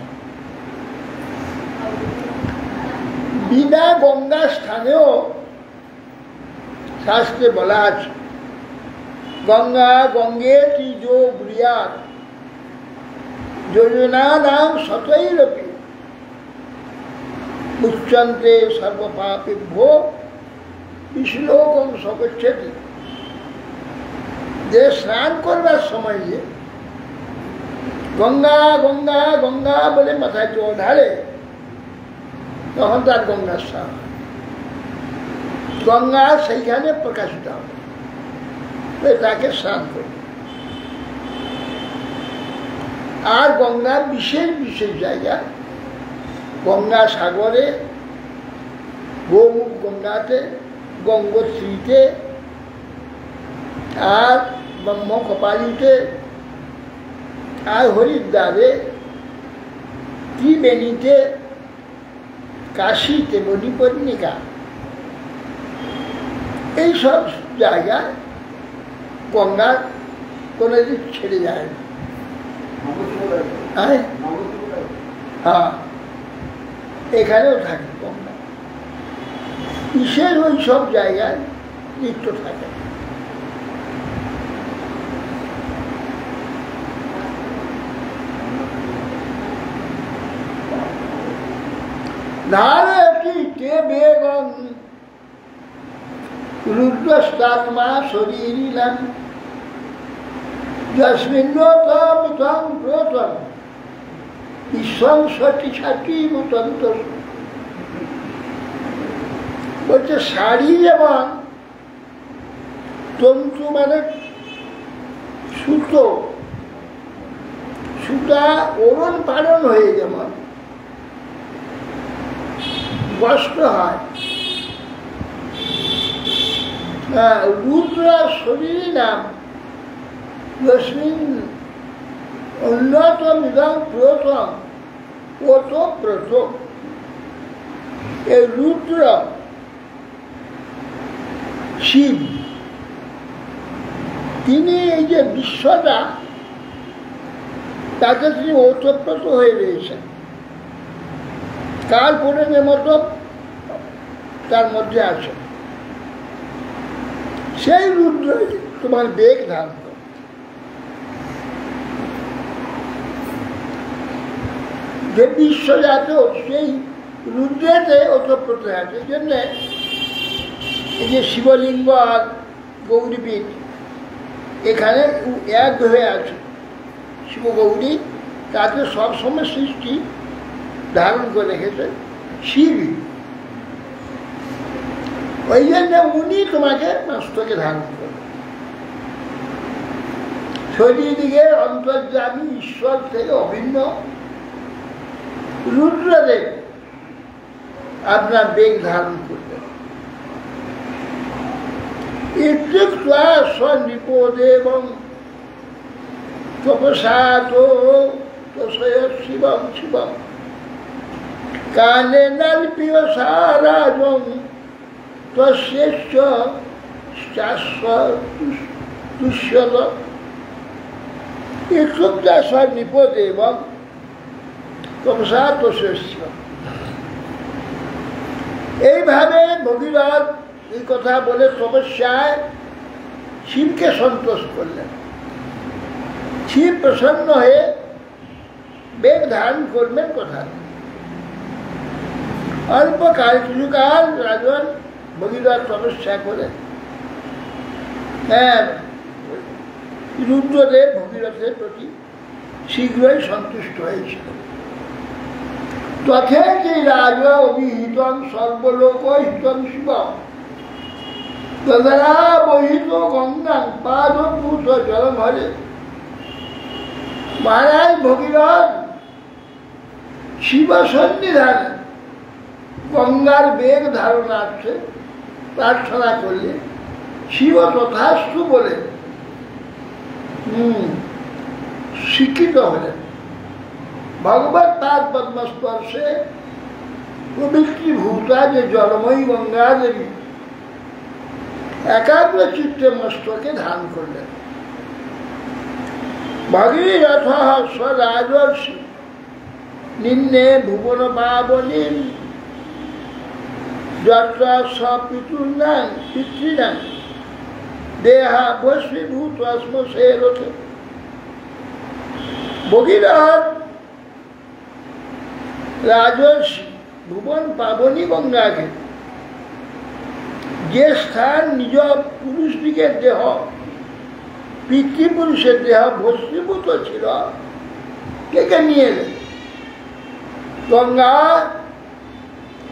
বিনা গঙ্গা স্থানেও শাস্ত্রে বলা আছে, গঙ্গা গঙ্গে তিজো ব্রিয়াত যোজনা নাম শতৈরপি মুচ্যন্তে সর্বপাপেভ্যো বিশ্লোকং সগচ্ছতি। যে স্নান করবার সময় যে গঙ্গা গঙ্গা গঙ্গা বলে মাথায় জল ঢালে, তখন তার গঙ্গা স্নান। গঙ্গা সেইখানে প্রকাশিত হবে, তাকে স্নান করবে। আর গঙ্গা বিশেষ বিশেষ জায়গা, গঙ্গা সাগরে, গোমুখ গঙ্গাতে, গঙ্গোত্রীতে, আর ব্রহ্মকপালিতে, আর হরিদ্বারে, ত্রিবেণীতে, কাশীতে, মণিকর্ণিকা, এইসব জায়গায় গঙ্গা কোনোদিন ছেড়ে যায় না। হ্যাঁ, এখানেও থাকে গঙ্গা। বিশেষ ওই সব জায়গায় নিত্য থাকে। ধারয়তি তে বেগং রুদ্রস্তাত্মা শরীরিলাম যস্মিন্নতম তং প্রতম ঈশ্বং সতি সাতি মুতন্ত। বলছে শাড়ি যেমন তন্তু মানে সুতো, সুতা ওরণ পালন হয়ে যেমন বস্ত্র হয়, রুদ্র শরীর নাম যস্মিন অন্যতম ইদং প্রথম, প্রথম প্রথম। এই রুদ্র শিব, তিনি এই যে বিশ্বটা, তাকে তিনি ওতপ্রোত হয়ে রয়েছেন। কাল পূরণের মতো তার মধ্যে আছে। সেই রুদ্র তোমার বেগ ধারণ করে। যে বিশ্বজাত সেই রুদ্রেতে ওতপ্রোত আছে। এই জন্যে এই যে শিবলিঙ্গ আর গৌরীপীঠ এখানে এক হয়ে আছে, শিব গৌরী, তাকে সবসময় সৃষ্টি ধারণ করে রেখেছে শিব। ওই জন্য উনি তোমাকে মস্তকে ধারণ করে। শরীরদিকের অন্তর্যামী ঈশ্বর থেকে অভিন্ন রুদ্রদেব আপনার বেগ ধারণ করবেন। ইত্যুক্তা স্বনিপদেবং তপসাতো তস্য শিবং শিবং কালে নাল্পিয় সারাজং তস্যেচ্ছ তুষ্যত। ইত্যুক্তা স্বনিপদেবং তপসা তস্য শিবং। এইভাবে ভগীরথ এই কথা বলে তপস্যায় শিবকে সন্তোষ করলেন। শিব প্রসন্ন হয়ে বেগ ধারণ করবেন কথা। অল্পকাল কিছুকাল রাজন ভগীরথ তপস্যা করে রুদ্রদেব ভগীরথের প্রতি শীঘ্রই সন্তুষ্ট হয়েছিল। তথেতি রাজ অভিহিতং সর্বলোকহিতং শিব তদরা বহিত গঙ্গাং পাদভূত জলমহরে। মহারাজ ভগীরথ শিব সন্নিধানে গঙ্গার বেগ ধারণার্থে প্রার্থনা করলে শিব তথাস্তু বলে শিক্ষিত হলেন। ভগবত তার পদ্মস্পর্শে পবিত্রীভূতা যে জলময়ী গঙ্গা দেবী একাগ্র চিত্তে মস্তকে ধারণ করলেন। ভগীরথ স্বরাজর্ষি নিম্নে ভুবন পাবনীম যত্রা সপিতॄণাং পিতॄণাং দেহা ভস্মীভূত শ্মশেরথ। ভগীরথ রাজর্ষি ভুবন পাবনী গঙ্গাকে যে স্থান নিজ পুরুষদিগের দেহ পিতৃপুরুষের দেহ ভস্মীভূত ছিল কে নিয়ে এলেন। গঙ্গা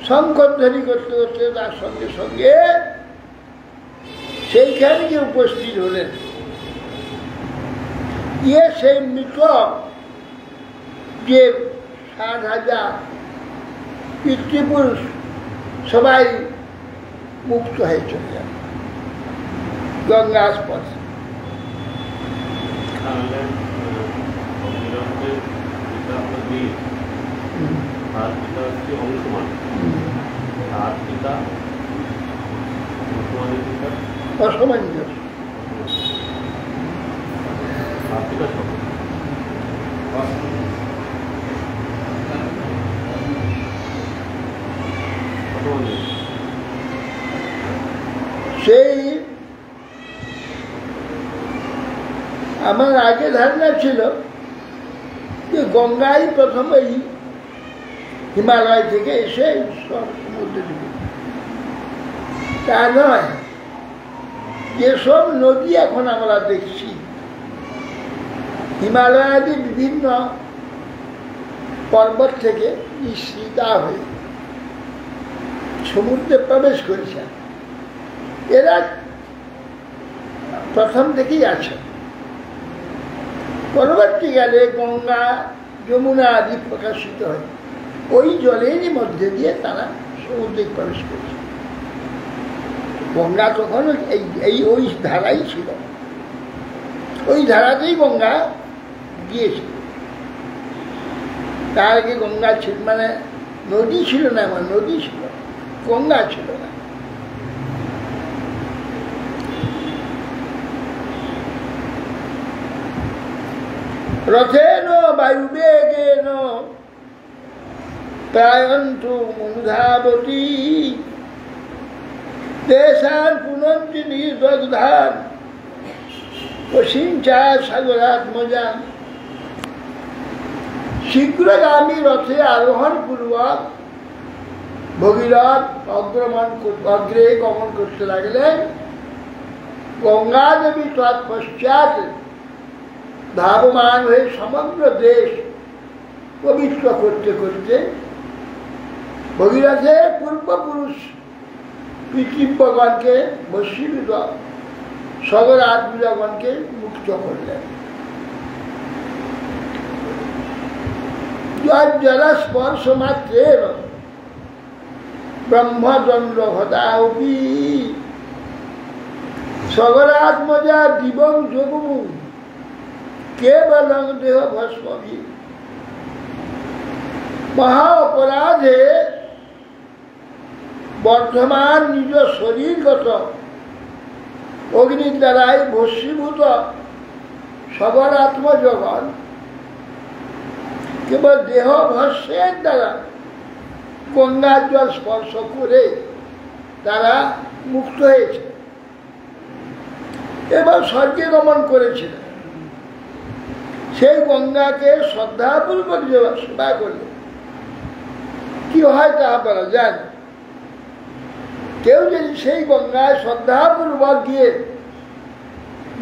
শঙ্করধ্বনি করতে করতে তার সঙ্গে সঙ্গে সেইখানে গিয়ে উপস্থিত হলেন। সেই মৃত যে 60,000 পিতৃপুরুষ সবাই মুক্ত হয়ে চলে যান গঙ্গা স্পর্শে। অসামঞ্জস্য সেই আমার আগে ধারণা ছিল যে গঙ্গাই প্রথমেই হিমালয় থেকে এসে সব সমুদ্রে ঢুকে। তা নয়, যেসব নদী এখন আমরা দেখছি হিমালয়াদি বিভিন্ন পর্বত থেকে নিঃসৃতা হয়ে সমুদ্রে প্রবেশ করেছে, এরা প্রথম থেকেই আছে। পরবর্তীকালে গঙ্গা যমুনা আদি প্রকাশিত হয়, ওই জলেরই মধ্যে দিয়ে তারা সমুদ্রে প্রবেশ করেছে। গঙ্গা তখন ওই ধারাই ছিল, ওই ধারাতেই গঙ্গা গিয়েছিল। তার আগে গঙ্গা ছিল মানে নদী ছিল না, আমার নদী ছিল, গঙ্গা ছিল না। রথেন বায়ুবেগেন প্রায়ন্তু মনুধাবতী দেশান পুনন্তি নির্দগ্ধান অসিঞ্চা সাগরাত্মজান। শীঘ্রগামী রথে আরোহণ পূর্বক ভগীরথ অগ্রে গমন করতে লাগলেন। গঙ্গা দেবী তৎপশ্চাৎ ধাবমান হয়ে সমগ্র দেশ পবিত্র করতে করতে ভগীরথের পূর্বপুরুষ পিতৃব্যগণকে বশীভূত সগর আত্মীয়গণকে মুক্ত করলেন। জলস্পর্শ মাত্রে ব্রহ্মদণ্ড হতাহবি সগরাত্মজা দিবং যোগমু কেবলং দেহ ভস্মভি। মহা অপরাধে বর্ধমান নিজ শরীরগত অগ্নির দ্বারাই ভস্মীভূত সগরাত্মজগণ কেবল দেহ ভস্মের দ্বারা গঙ্গার জল স্পর্শ করে তারা মুক্ত হয়েছে এবং স্বর্গে গমন করেছিলেন। সেই গঙ্গাকে শ্রদ্ধাপূর্বক সেবা করলে কি হয় তা আপনারা জানেন। কেউ যদি সেই গঙ্গায় শ্রদ্ধাপূর্বক গিয়ে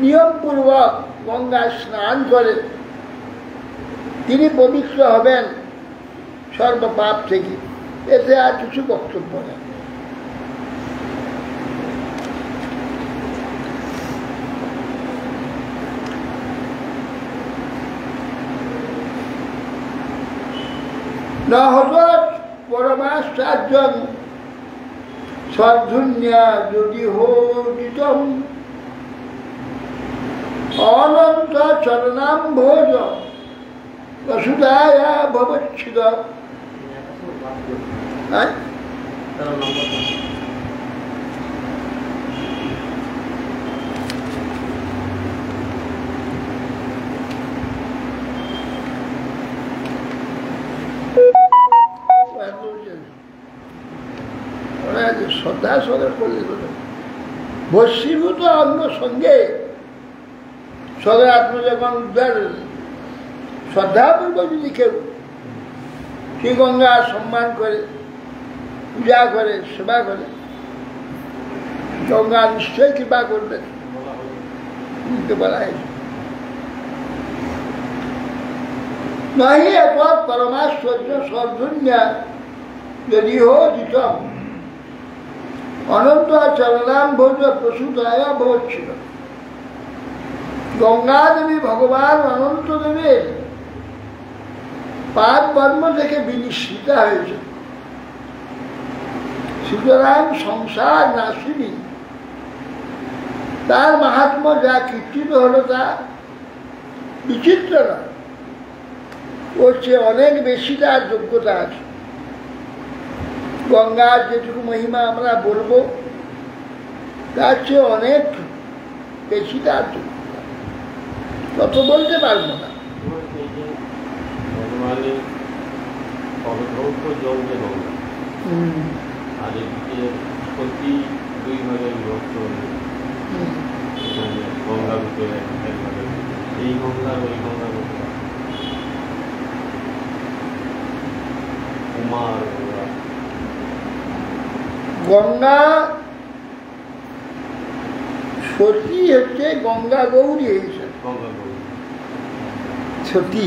নিয়মপূর্বক গঙ্গায় স্নান করেন, তিনি পবিত্র হবেন সর্বপাপ থেকে। এতে আর কিছু বক্তব্য নেই। নহবৎ পরমাশ্চর্যং সদ্ধুন্যা যদি হোদিতম অনন্ত চরণাম্ভোজ বসুধায়া ভবচ্ছিদ। শ্রদ্ধা সদর করলে বশীভূত অঙ্গ সঙ্গে সদর আত্ম যখন উদ্ধার শ্রদ্ধাপূর্বক যদি কেউ সেই গঙ্গা সম্মান করে, পূজা করে, সেবা করে, গঙ্গা নিশ্চয় কৃপা করবে বলা হয়েছে। নহি এপদ পরমাশ্চর্য সর্বন্যা যদি হোদিত অনন্ত চরণাম্ভোজ প্রসূতায়া ভবচ্ছিদ। গঙ্গা দেবী ভগবান অনন্ত দেবীর পাদ পদ্ম থেকে বিনিশ্চিতা হয়েছে। সুতরাং সংসার নাশিনী তার মাহাত্ম্য যা কীর্তিত হলো তা বিচিত্র নয়, ওর চেয়ে অনেক বেশি তার যোগ্যতা আছে। গঙ্গার যেটুকু মহিমা আমরা বলবো তার চেয়ে অনেক বেশি তার যোগ্যতা, তত বলতে পারবো না। গঙ্গা সতী হচ্ছে গঙ্গা গৌরী হয়েছে। সতী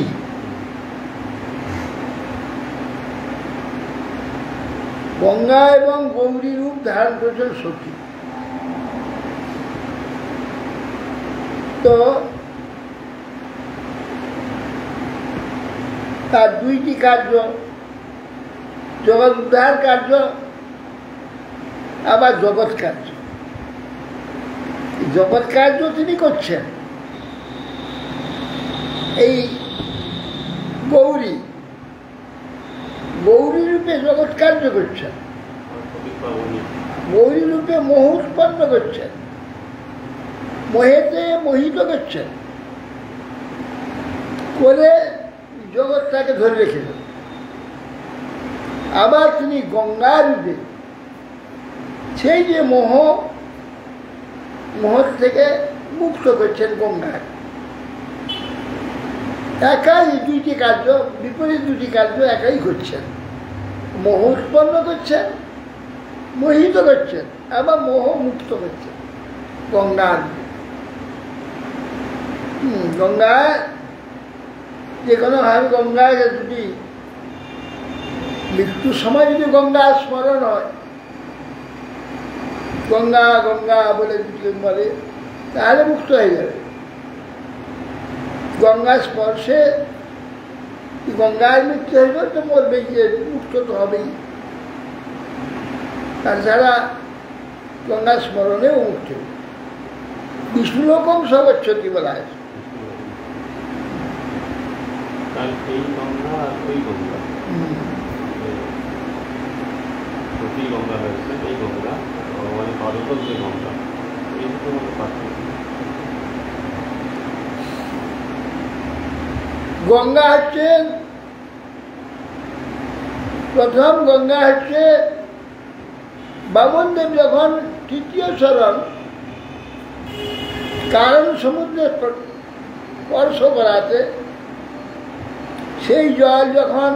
গঙ্গা এবং গৌরী রূপ ধারণ করেছেন সতী। তো তার দুইটি কার্য, জগৎ উদ্ধার কার্য আবার জগৎ কার্য। জগৎ কার্য তিনি করছেন, এই গৌরী গৌরী রূপে জগৎ কার্য করছেন, গৌরী রূপে মোহ উৎপন্ন করছেন, মোহেতে মোহিত করছেন, করে জগৎটাকে ধরে রেখেছেন। আবার তিনি গঙ্গা রূপে সেই যে মোহ থেকে মুক্ত করছেন গঙ্গার। একাই দুইটি কার্য, বিপরীত দুটি কার্য একাই করছেন। মোহ উৎপন্ন করছেন, মোহিত করছেন, আবার মোহ মুক্ত করছেন গঙ্গার। গঙ্গায় যে কোনোভাবে গঙ্গায় যদি মৃত্যুর সময় যদি গঙ্গা স্মরণ হয়, গঙ্গা গঙ্গা বলে যদি বলে, তাহলে মুক্ত হয়ে যাবে। গঙ্গা স্পর্শে গঙ্গায় মৃত্যু হয়ে যাবে তো মরবে, গিয়ে মুক্ত তো হবেই। তাছাড়া গঙ্গা স্মরণেও মুক্ত। বিষ্ণুলোকম সবচ্ছতি বলা আছে। গঙ্গা হচ্ছে প্রথম গঙ্গা হচ্ছে বামনদেব যখন তৃতীয় চরণ কারণ সমুদ্রে স্পর্শ করাতে সেই জল যখন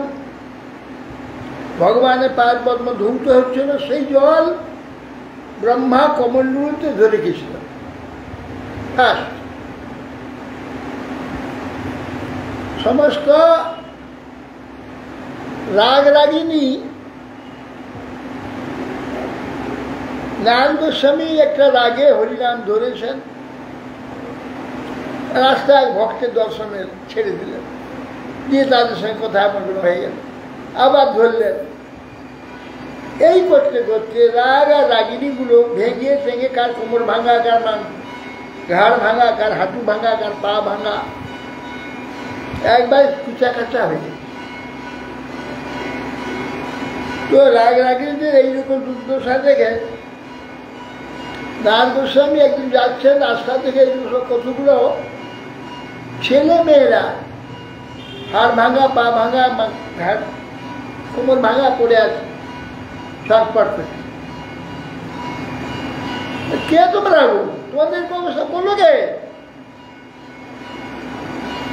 ভগবানের পায়ের পদ্ম ধৌত হচ্ছিল, সেই জল ব্রহ্মা কমণ্ডলুতে ধরে গেছিল ফার্স্ট। সমস্ত রাগ রাগিনী নারায়ণ গোস্বামী একটা রাগে হরিনাম ধরেছেন, রাস্তায় ভক্তের দর্শনে ছেড়ে দিলেন, দিয়ে তাদের সঙ্গে কথা মগ্ন হয়ে গেল, আবার ধরলেন। এই করতে করতে রাগ আর রাগিনীগুলো ভেঙে ভেঙে কার কোমর ভাঙা, কার ঘাড় ভাঙা, কার হাঁটু ভাঙা, কার পা ভাঙা, একবার কুচা কাচা হয়ে গেল। তো রাগ রাগিনীদের এইরকম দুর্দশা দেখে নারায়ণ গোস্বামী একদিন যাচ্ছেন, রাস্তা থেকে এইরকম কতগুলো ছেলে মেয়েরা হাড় ভাঙা, পা ভাঙা, ঘাড় কোমর ভাঙা পড়ে আছে ছটপট করে। কে তোমরা? তোমাদের অবস্থা বললো কে?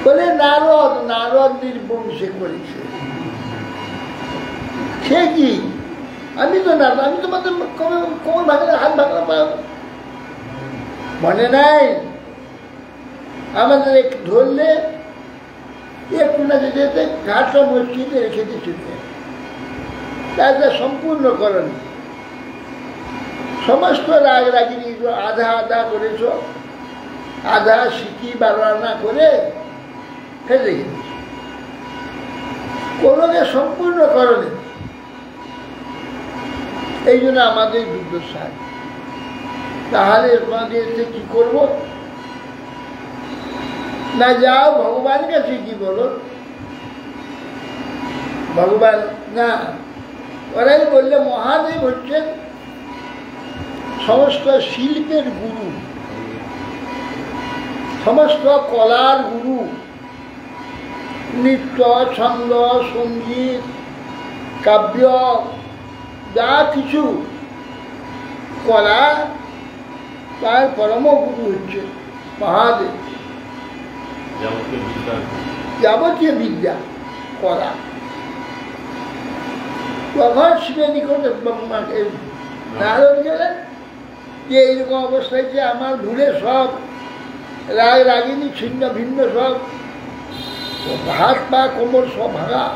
বলে নারদ, নারদ নির্বংশে করেছে। সে কি? আমি তো নারদ, আমি তোমাদের কোমর ভাঙলে, হাত ভাঙলে, পা মনে নাই? আমাদের ধরলে একটু না যেতে ঘাটটা মসজিদে রেখে দিয়েছিল, তাদের সম্পূর্ণ করেন। সমস্ত রাগ রাগিনী আধা আধা করেছ, আধা শিখি বাড়ানা করে ফেলে গেছে, কোনোকে সম্পূর্ণ করেনি। এই জন্য আমাদের দুর্দশা। তাহলে তোমাদের কি করবো? না যাও ভগবানের কাছে কি বলো? ভগবান না, ওরাই বললে মহাদেব হচ্ছেন সমস্ত শিল্পের গুরু, সমস্ত কলার গুরু। নৃত্য, ছন্দ, সঙ্গীত, কাব্য, যা কিছু কলা, তার পরম গুরু হচ্ছে মহাদেব। যাবতীয় বিদ্যা কলা। তখন শিবের নিকটে নারদ গেলেন যে এইরকম অবস্থায় যে আমার ভুলে সব রাগ রাগিনী ছিন্ন ভিন্ন, সব হাত পা কোমর সব ভাঙা,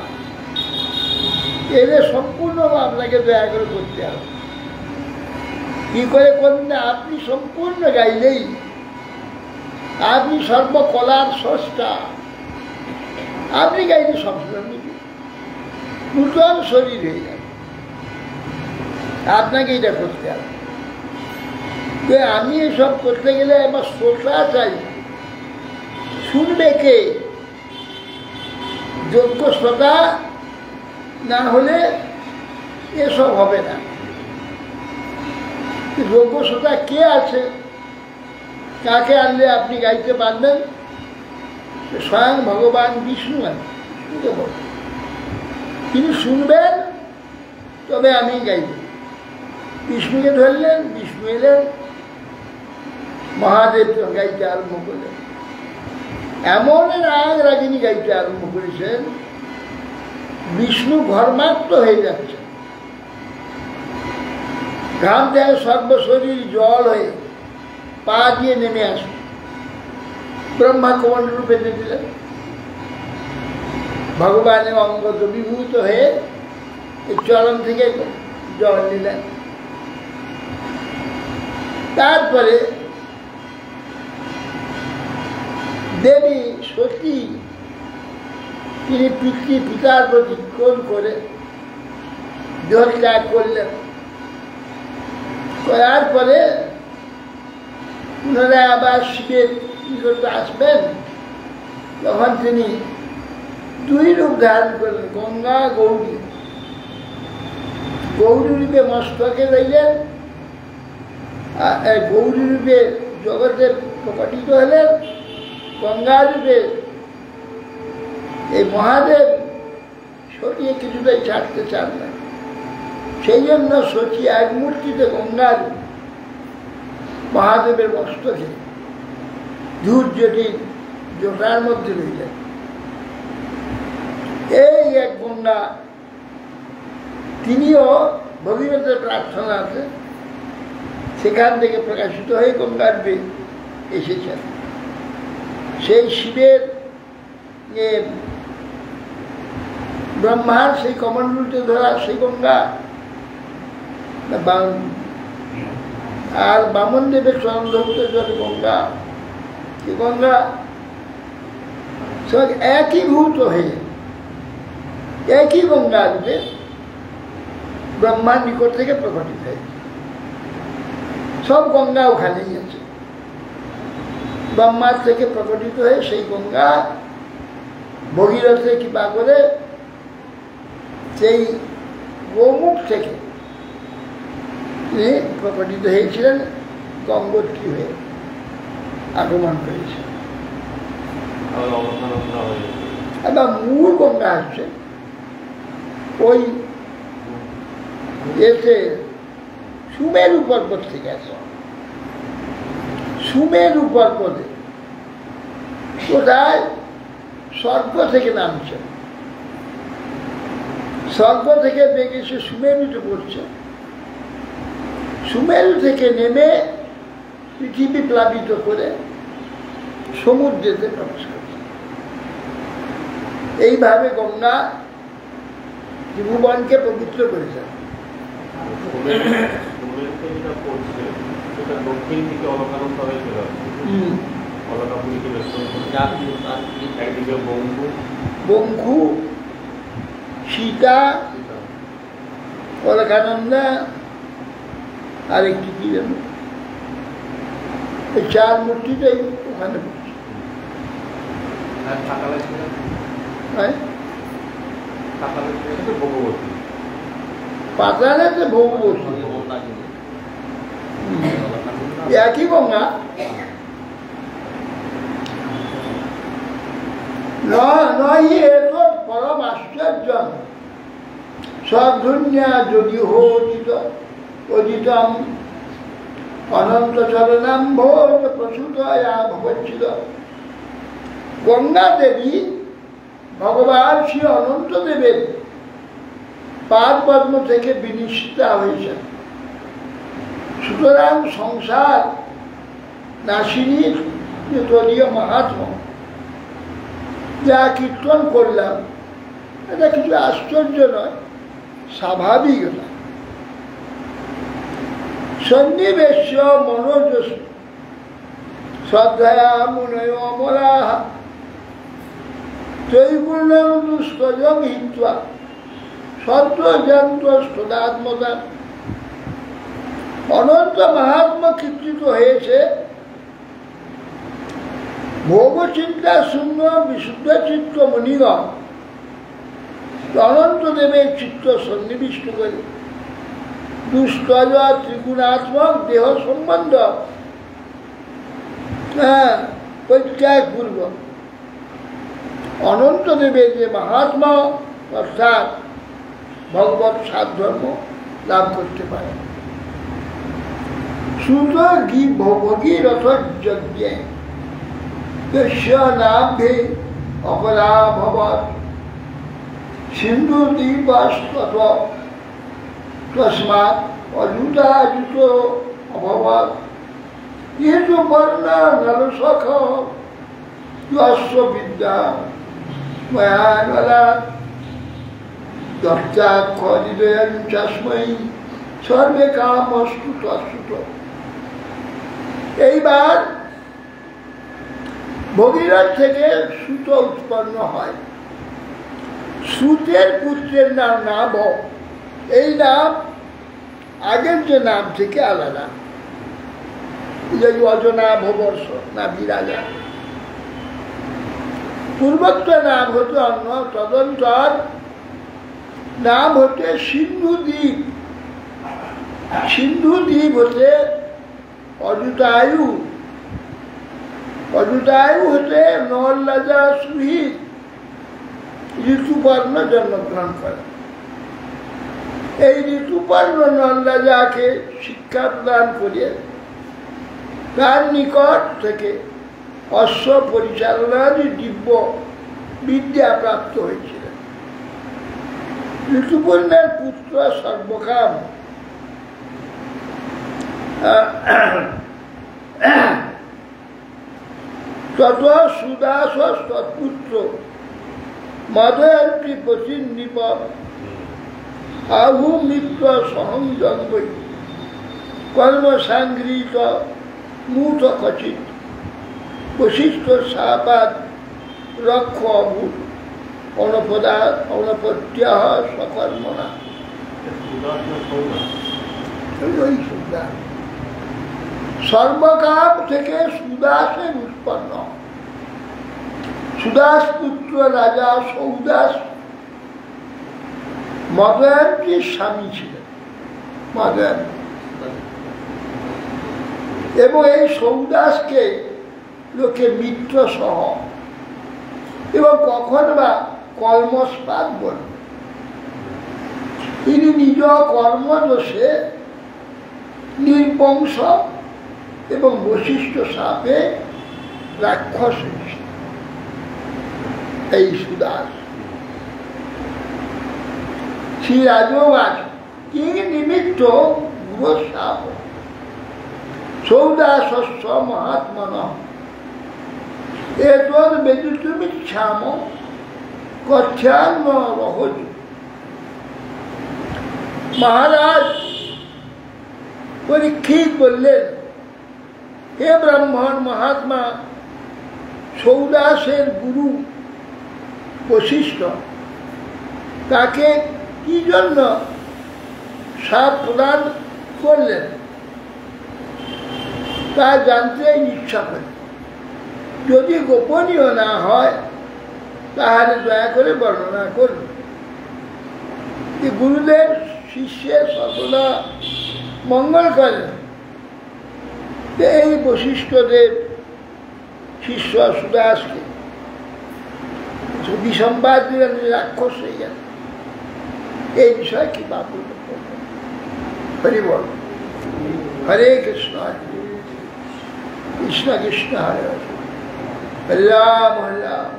এদের সম্পূর্ণ আপনাকে দয়া করে করতে হবে। কি করে করবেন না? আপনি সম্পূর্ণ গাইলেই, আপনি সর্বকলার স্রষ্টা, আপনি গাইলে সম্পূর্ণ নূতন শরীর হয়ে যাবে। আপনাকে এটা করতে হবে। আমি এসব করতে গেলে আমার শ্রোতা চাই, শুনবে কে? যোগ্য শ্রোতা না হলে এসব হবে না। যোগ্য শ্রোতা কে আছে? কাকে আনলে আপনি গাইতে পারবেন? স্বয়ং ভগবান বিষ্ণু আছে, তিনি শুনবেন তবে আমি গাইব। বিষ্ণুকে ধরলেন, বিষ্ণু এলেন, মহাদেব গাইতে আরম্ভ করলেন। এমন রাগ রাগিনী গাইতে আরম্ভ করেছেন, বিষ্ণু ঘর্মাক্ত হয়ে যাচ্ছে, ঘাম দেয় সর্বশরীর জল হয়ে পা দিয়ে নেমে আসে। ব্রহ্মা কমণ্ড রূপে দিলেন, ভগবানের অঙ্গ দ্রবীভূত হয়ে এই চরণ থেকে জল নিলেন। তারপরে দেবী সতী, তিনি পিতার প্রতি ক্রোধ করে দেহ ত্যাগ করলেন। করার পরে পুনরায় আবার শিবের নিকটে আসবেন, তখন তিনি দুই রূপ ধারণ করলেন, গঙ্গা গৌরী। গৌরী রূপে মস্তকে রইলেন, গৌরী রূপে জগতে প্রকটিত হলেন, গঙ্গা রূপে এই মহাদেব সরিয়ে কিছুটাই ছাড়তে চান না। সেই জন্য শচী এক মূর্তিতে গঙ্গার মহাদেবের মস্তকে ধূর্যটি জোটার মধ্যে রইলেন। এই এক গঙ্গা, তিনিও ভগীরথের প্রার্থনা আছে, সেখান থেকে প্রকাশিত হয়ে গঙ্গার এসেছেন। সেই শিবের ব্রহ্মার সেই কমণ্ডলতে ধরা সেই গঙ্গা, আর বামন দেবের চরণধৌত জল গঙ্গা, এই গঙ্গা সব একীভূত হয়ে একই গঙ্গা রূপে ব্রহ্মার নিকট থেকে প্রকটিত হয়েছে। সব গঙ্গা ওখানেই আছে। ব্রহ্মার থেকে প্রকটিত হয়ে সেই গঙ্গা ভগীরথে কৃপা করে সেই গোমুখ থেকে তিনি প্রকটিত হয়েছিলেন, গঙ্গোত্রী হয়ে আগমন করেছেন। এবার মূল গঙ্গা হচ্ছে ওই এতে সুমেরু পর্বত থেকে আছে। সুমেরু পর্বতে কোথায় স্বর্গ থেকে নামছে, স্বর্গ থেকে বেগে সে সুমেরুতে পড়ছে, সুমেরু থেকে নেমে পৃথিবী প্লাবিত করে সমুদ্রেতে প্রবেশ করছে। এইভাবে গঙ্গা ত্রিভুবনকে পবিত্র করেছে। বঙ্কু, সীতা, অলকানন্দা, আরেকটি কি জানো, এই চার মূর্তিটাই ওখানে পড়ছে। পাতালেতে ভগবতী একই গঙ্গা। নহি এত পরম আশ্চর্য সধুন্যা যদি অজিতম অনন্ত চরণাম্ভোজ প্রসূতয়া ভগচ্ছিদ। গঙ্গা দেবী ভগবান শ্রী অনন্ত দেবের পাদ পদ্ম থেকে বিনিষ্ঠিতা হয়েছেন। সুতরাং সংসার নাশিনীর যে তলীয় মাহাত্ম্য যা কীর্তন করলাম, এটা কিছু আশ্চর্য নয়, স্বাভাবিক নয়। সন্নিবেশ মনোজস শ্রদ্ধয়া মুনয় অমরাহ ত্রৈগুণ্যস্কজং হিত্বা সত্ত্বযন্ত্র স্তদাত্মতা। অনন্ত মাহাত্ম্য কীর্তিত হয়েছে ভোগচিন্তা শূন্য বিশুদ্ধ চিত্ত মুনিগণ অনন্ত দেবের চিত্ত সন্নিবিষ্ট করে দুষ্টজ ত্রিগুণাত্মক দেহ সম্বন্ধ পরিত্যাগ পূর্বক অনন্ত দেবের যে মাহাত্ম্য অর্থাৎ ভগবৎ সাধর্ম লাভ করতে পারে। সুত ভগীরথ যজ্ঞে নাভে অপরাভবৎ সিন্ধু দ্বীপস্তত তস্মাৎ অযুতাযুত অভবৎ। যেহেতু বর্ণা নলসখ যস্য বিদ্যা ময়ানলা দত্তাক্ষরিদয়ং চাস্मै সর্বে কামস্তু তৎসুত। এইবার ভগীরথ থেকে সুত উৎপন্ন হয়। সুতের পুত্রের নাম নাভ। এই নাম আগের যে নাম থেকে আলাদা। অজনাভ বর্ষ নাভি রাজা। পূর্বোক্ত নাম হতে অন্য, তদন্তর নাম হতে সিন্ধু দ্বীপ। সিন্ধু দ্বীপ হতে অযুতায়ু। অযুতায়ু হতে নল রাজা সুহিত। ঋতুপর্ণ জন্মগ্রহণ করেন। এই ঋতুপর্ণ নন্দাজাকে শিক্ষা প্রদান করিয়ে তার নিকট থেকে অশ্ব পরিচালনার দিব্য বিদ্যা প্রাপ্ত হয়েছিল। ঋতুপর্ণের পুত্র সর্বকাম তত সুদাস তৎপুত্র মদয়ন্তি প্রচিন্নিপ আহু মিত্র সহং জন্মই কর্মসাংগৃহীত মূত কচিত বশিষ্ঠ শাপাদ রক্ষ অভূত অনপত্য সকর্মণা। সর্বকাম থেকে সুদাসের উৎপন্ন। সুদাস পুত্র রাজা সৌদাস মদয়ন্তীর স্বামী ছিলেন। মদয়ন্তী এবং এই সৌদাসকে লোকে মিত্র সহ এবং কখন বা কর্মস্পাদ বলে। তিনি নিজ কর্মদোষে নির্বংশ এবং বশিষ্ঠ শাপে রাক্ষস হয়েছে। এই সুদাস শ্রী রাজবাস কি নিমিত্ত গুরুশাপ সৌদাসস্য মহাত্মন এতদ বেদিতুমিচ্ছাম কথ্যান্ন রহতি। মহারাজ পরীক্ষিত বললেন, হে ব্রাহ্মণ মহাত্মা, সৌদাসের গুরু বশিষ্ঠ তাকে কি জন্য শাপ প্রদান করলেন তা জানতে ইচ্ছা করে। যদি গোপনীয় না হয় তাহলে দয়া করে বর্ণনা করুন। গুরুদেব শিষ্যের সর্বদা মঙ্গল করেন। এই বশিষ্ঠদেব শিষ্য সুদাসকে যদি সংবাদ দিলেন রাক্ষস হয়ে গেল, এই বিষয়ে কি বাবু হরি বল। হরে কৃষ্ণ কৃষ্ণ কৃষ্ণ হরে হরে রাম হরে রাম।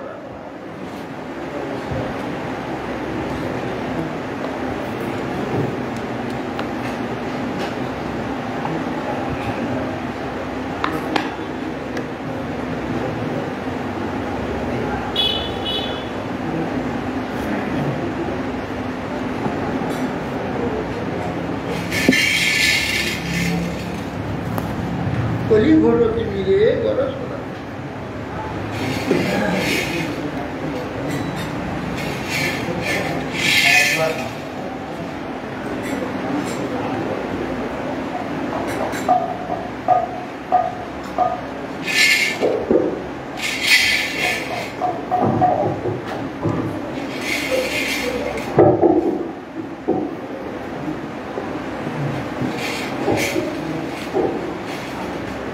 কলি ঘটতে মিলে গড়াশোনা।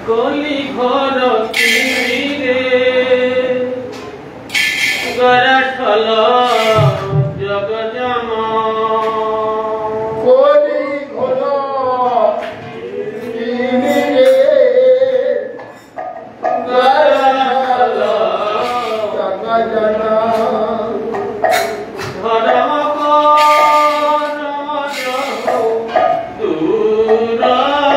কলি ঘর কিরে গড়াশল জগজম কলি ঘর কিরে গড়াশল জগজম ধর্ম দূর ধর্ম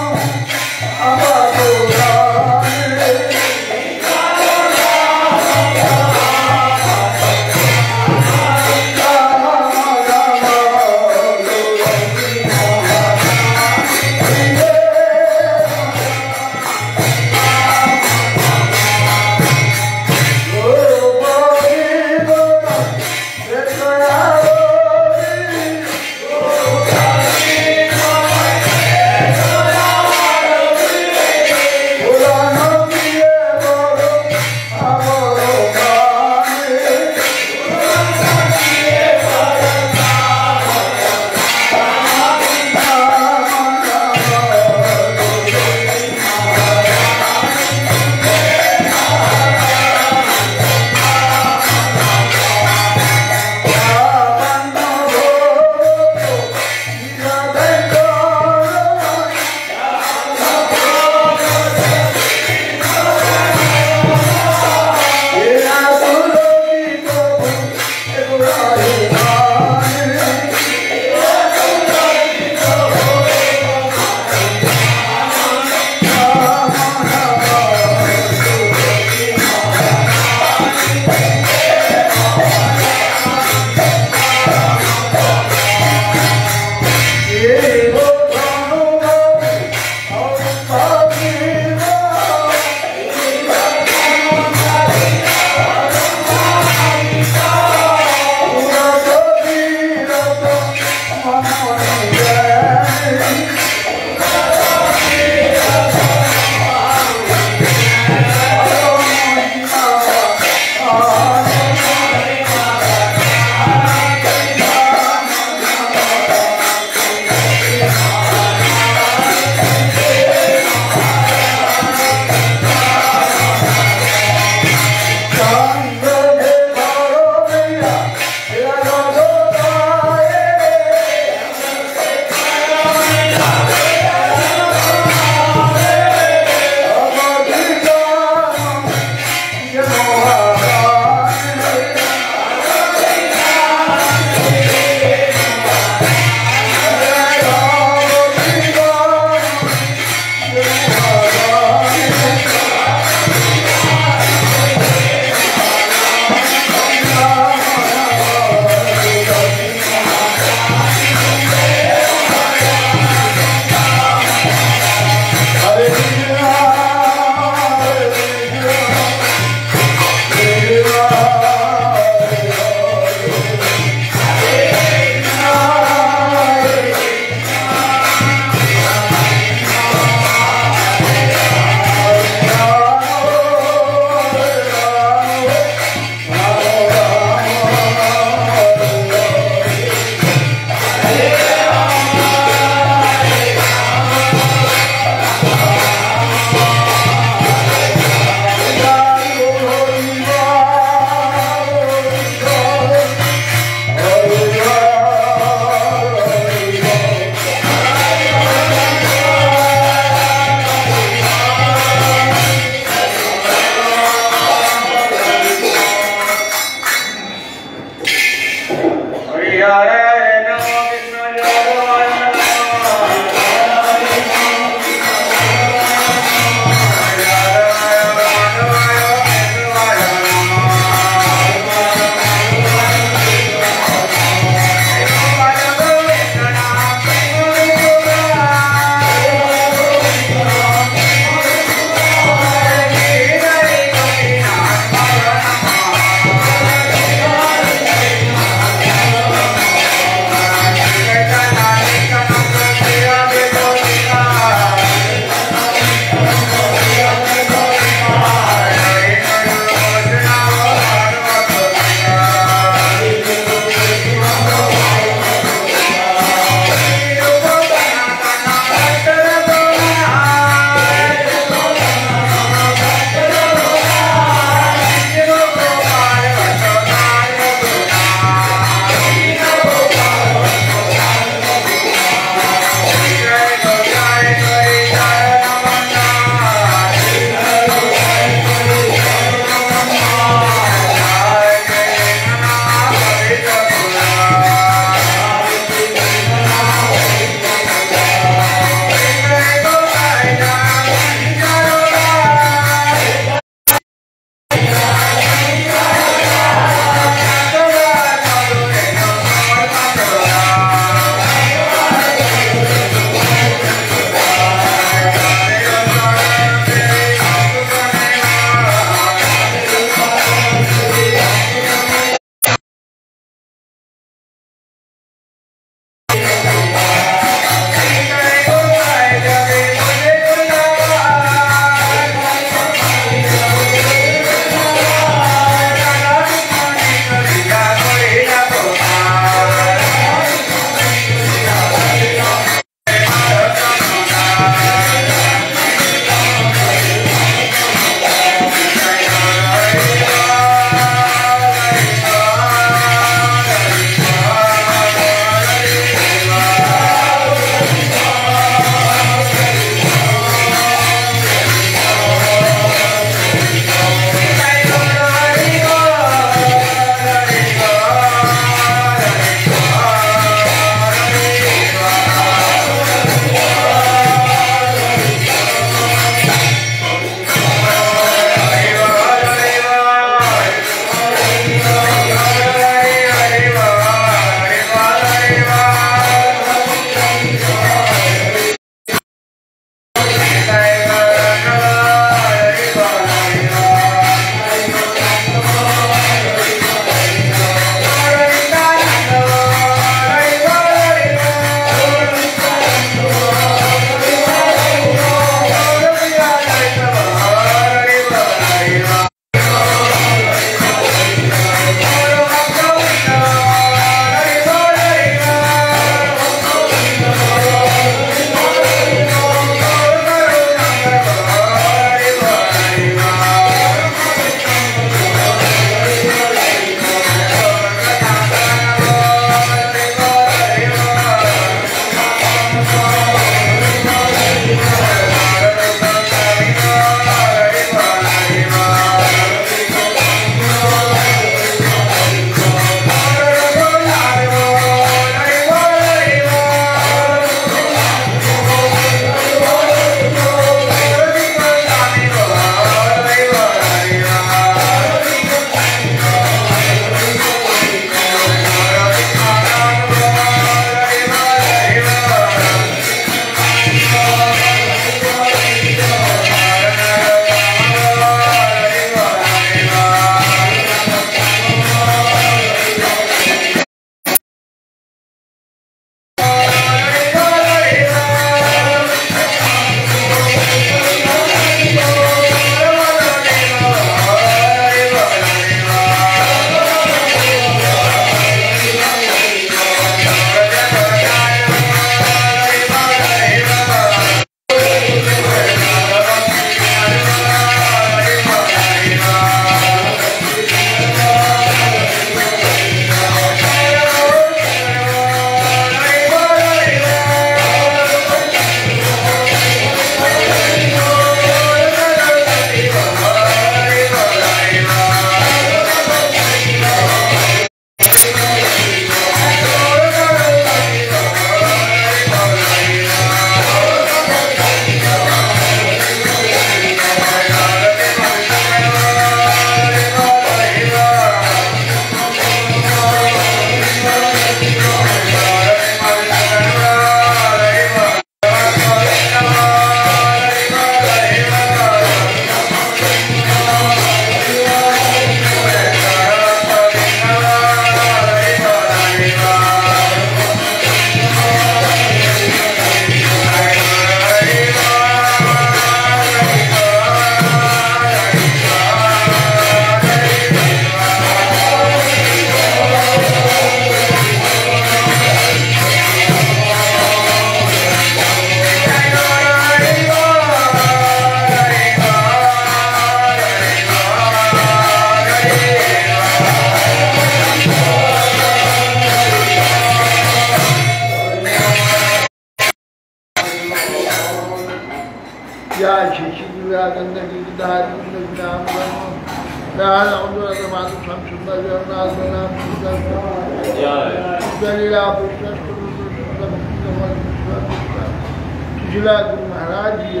सुशीला गुरु महाराज जी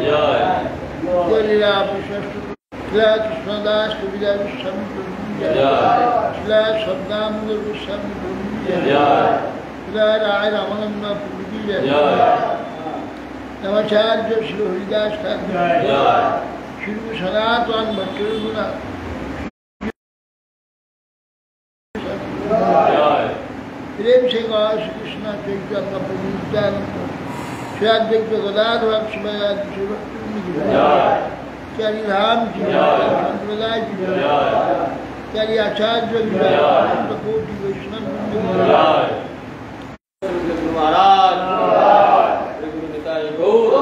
लीला कृष्णदास कविता गोस्वामी शिला शब्दानंद गोस्वामी शिला राय रामानंद प्रभु की जय नमाचार्य श्री हरिदास ठाकुर श्री सनातन भट्ट प्रेम से गौर श्री कृष्ण चैतन्य प्रभु नित्यानंद श्री अद्वैत गदाधर शिवाजी चारी राम जी संप्रदाय जी चारी आचार्य कोटि वैष्णव महाराज गुरु निताय गौर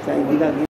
Saya gila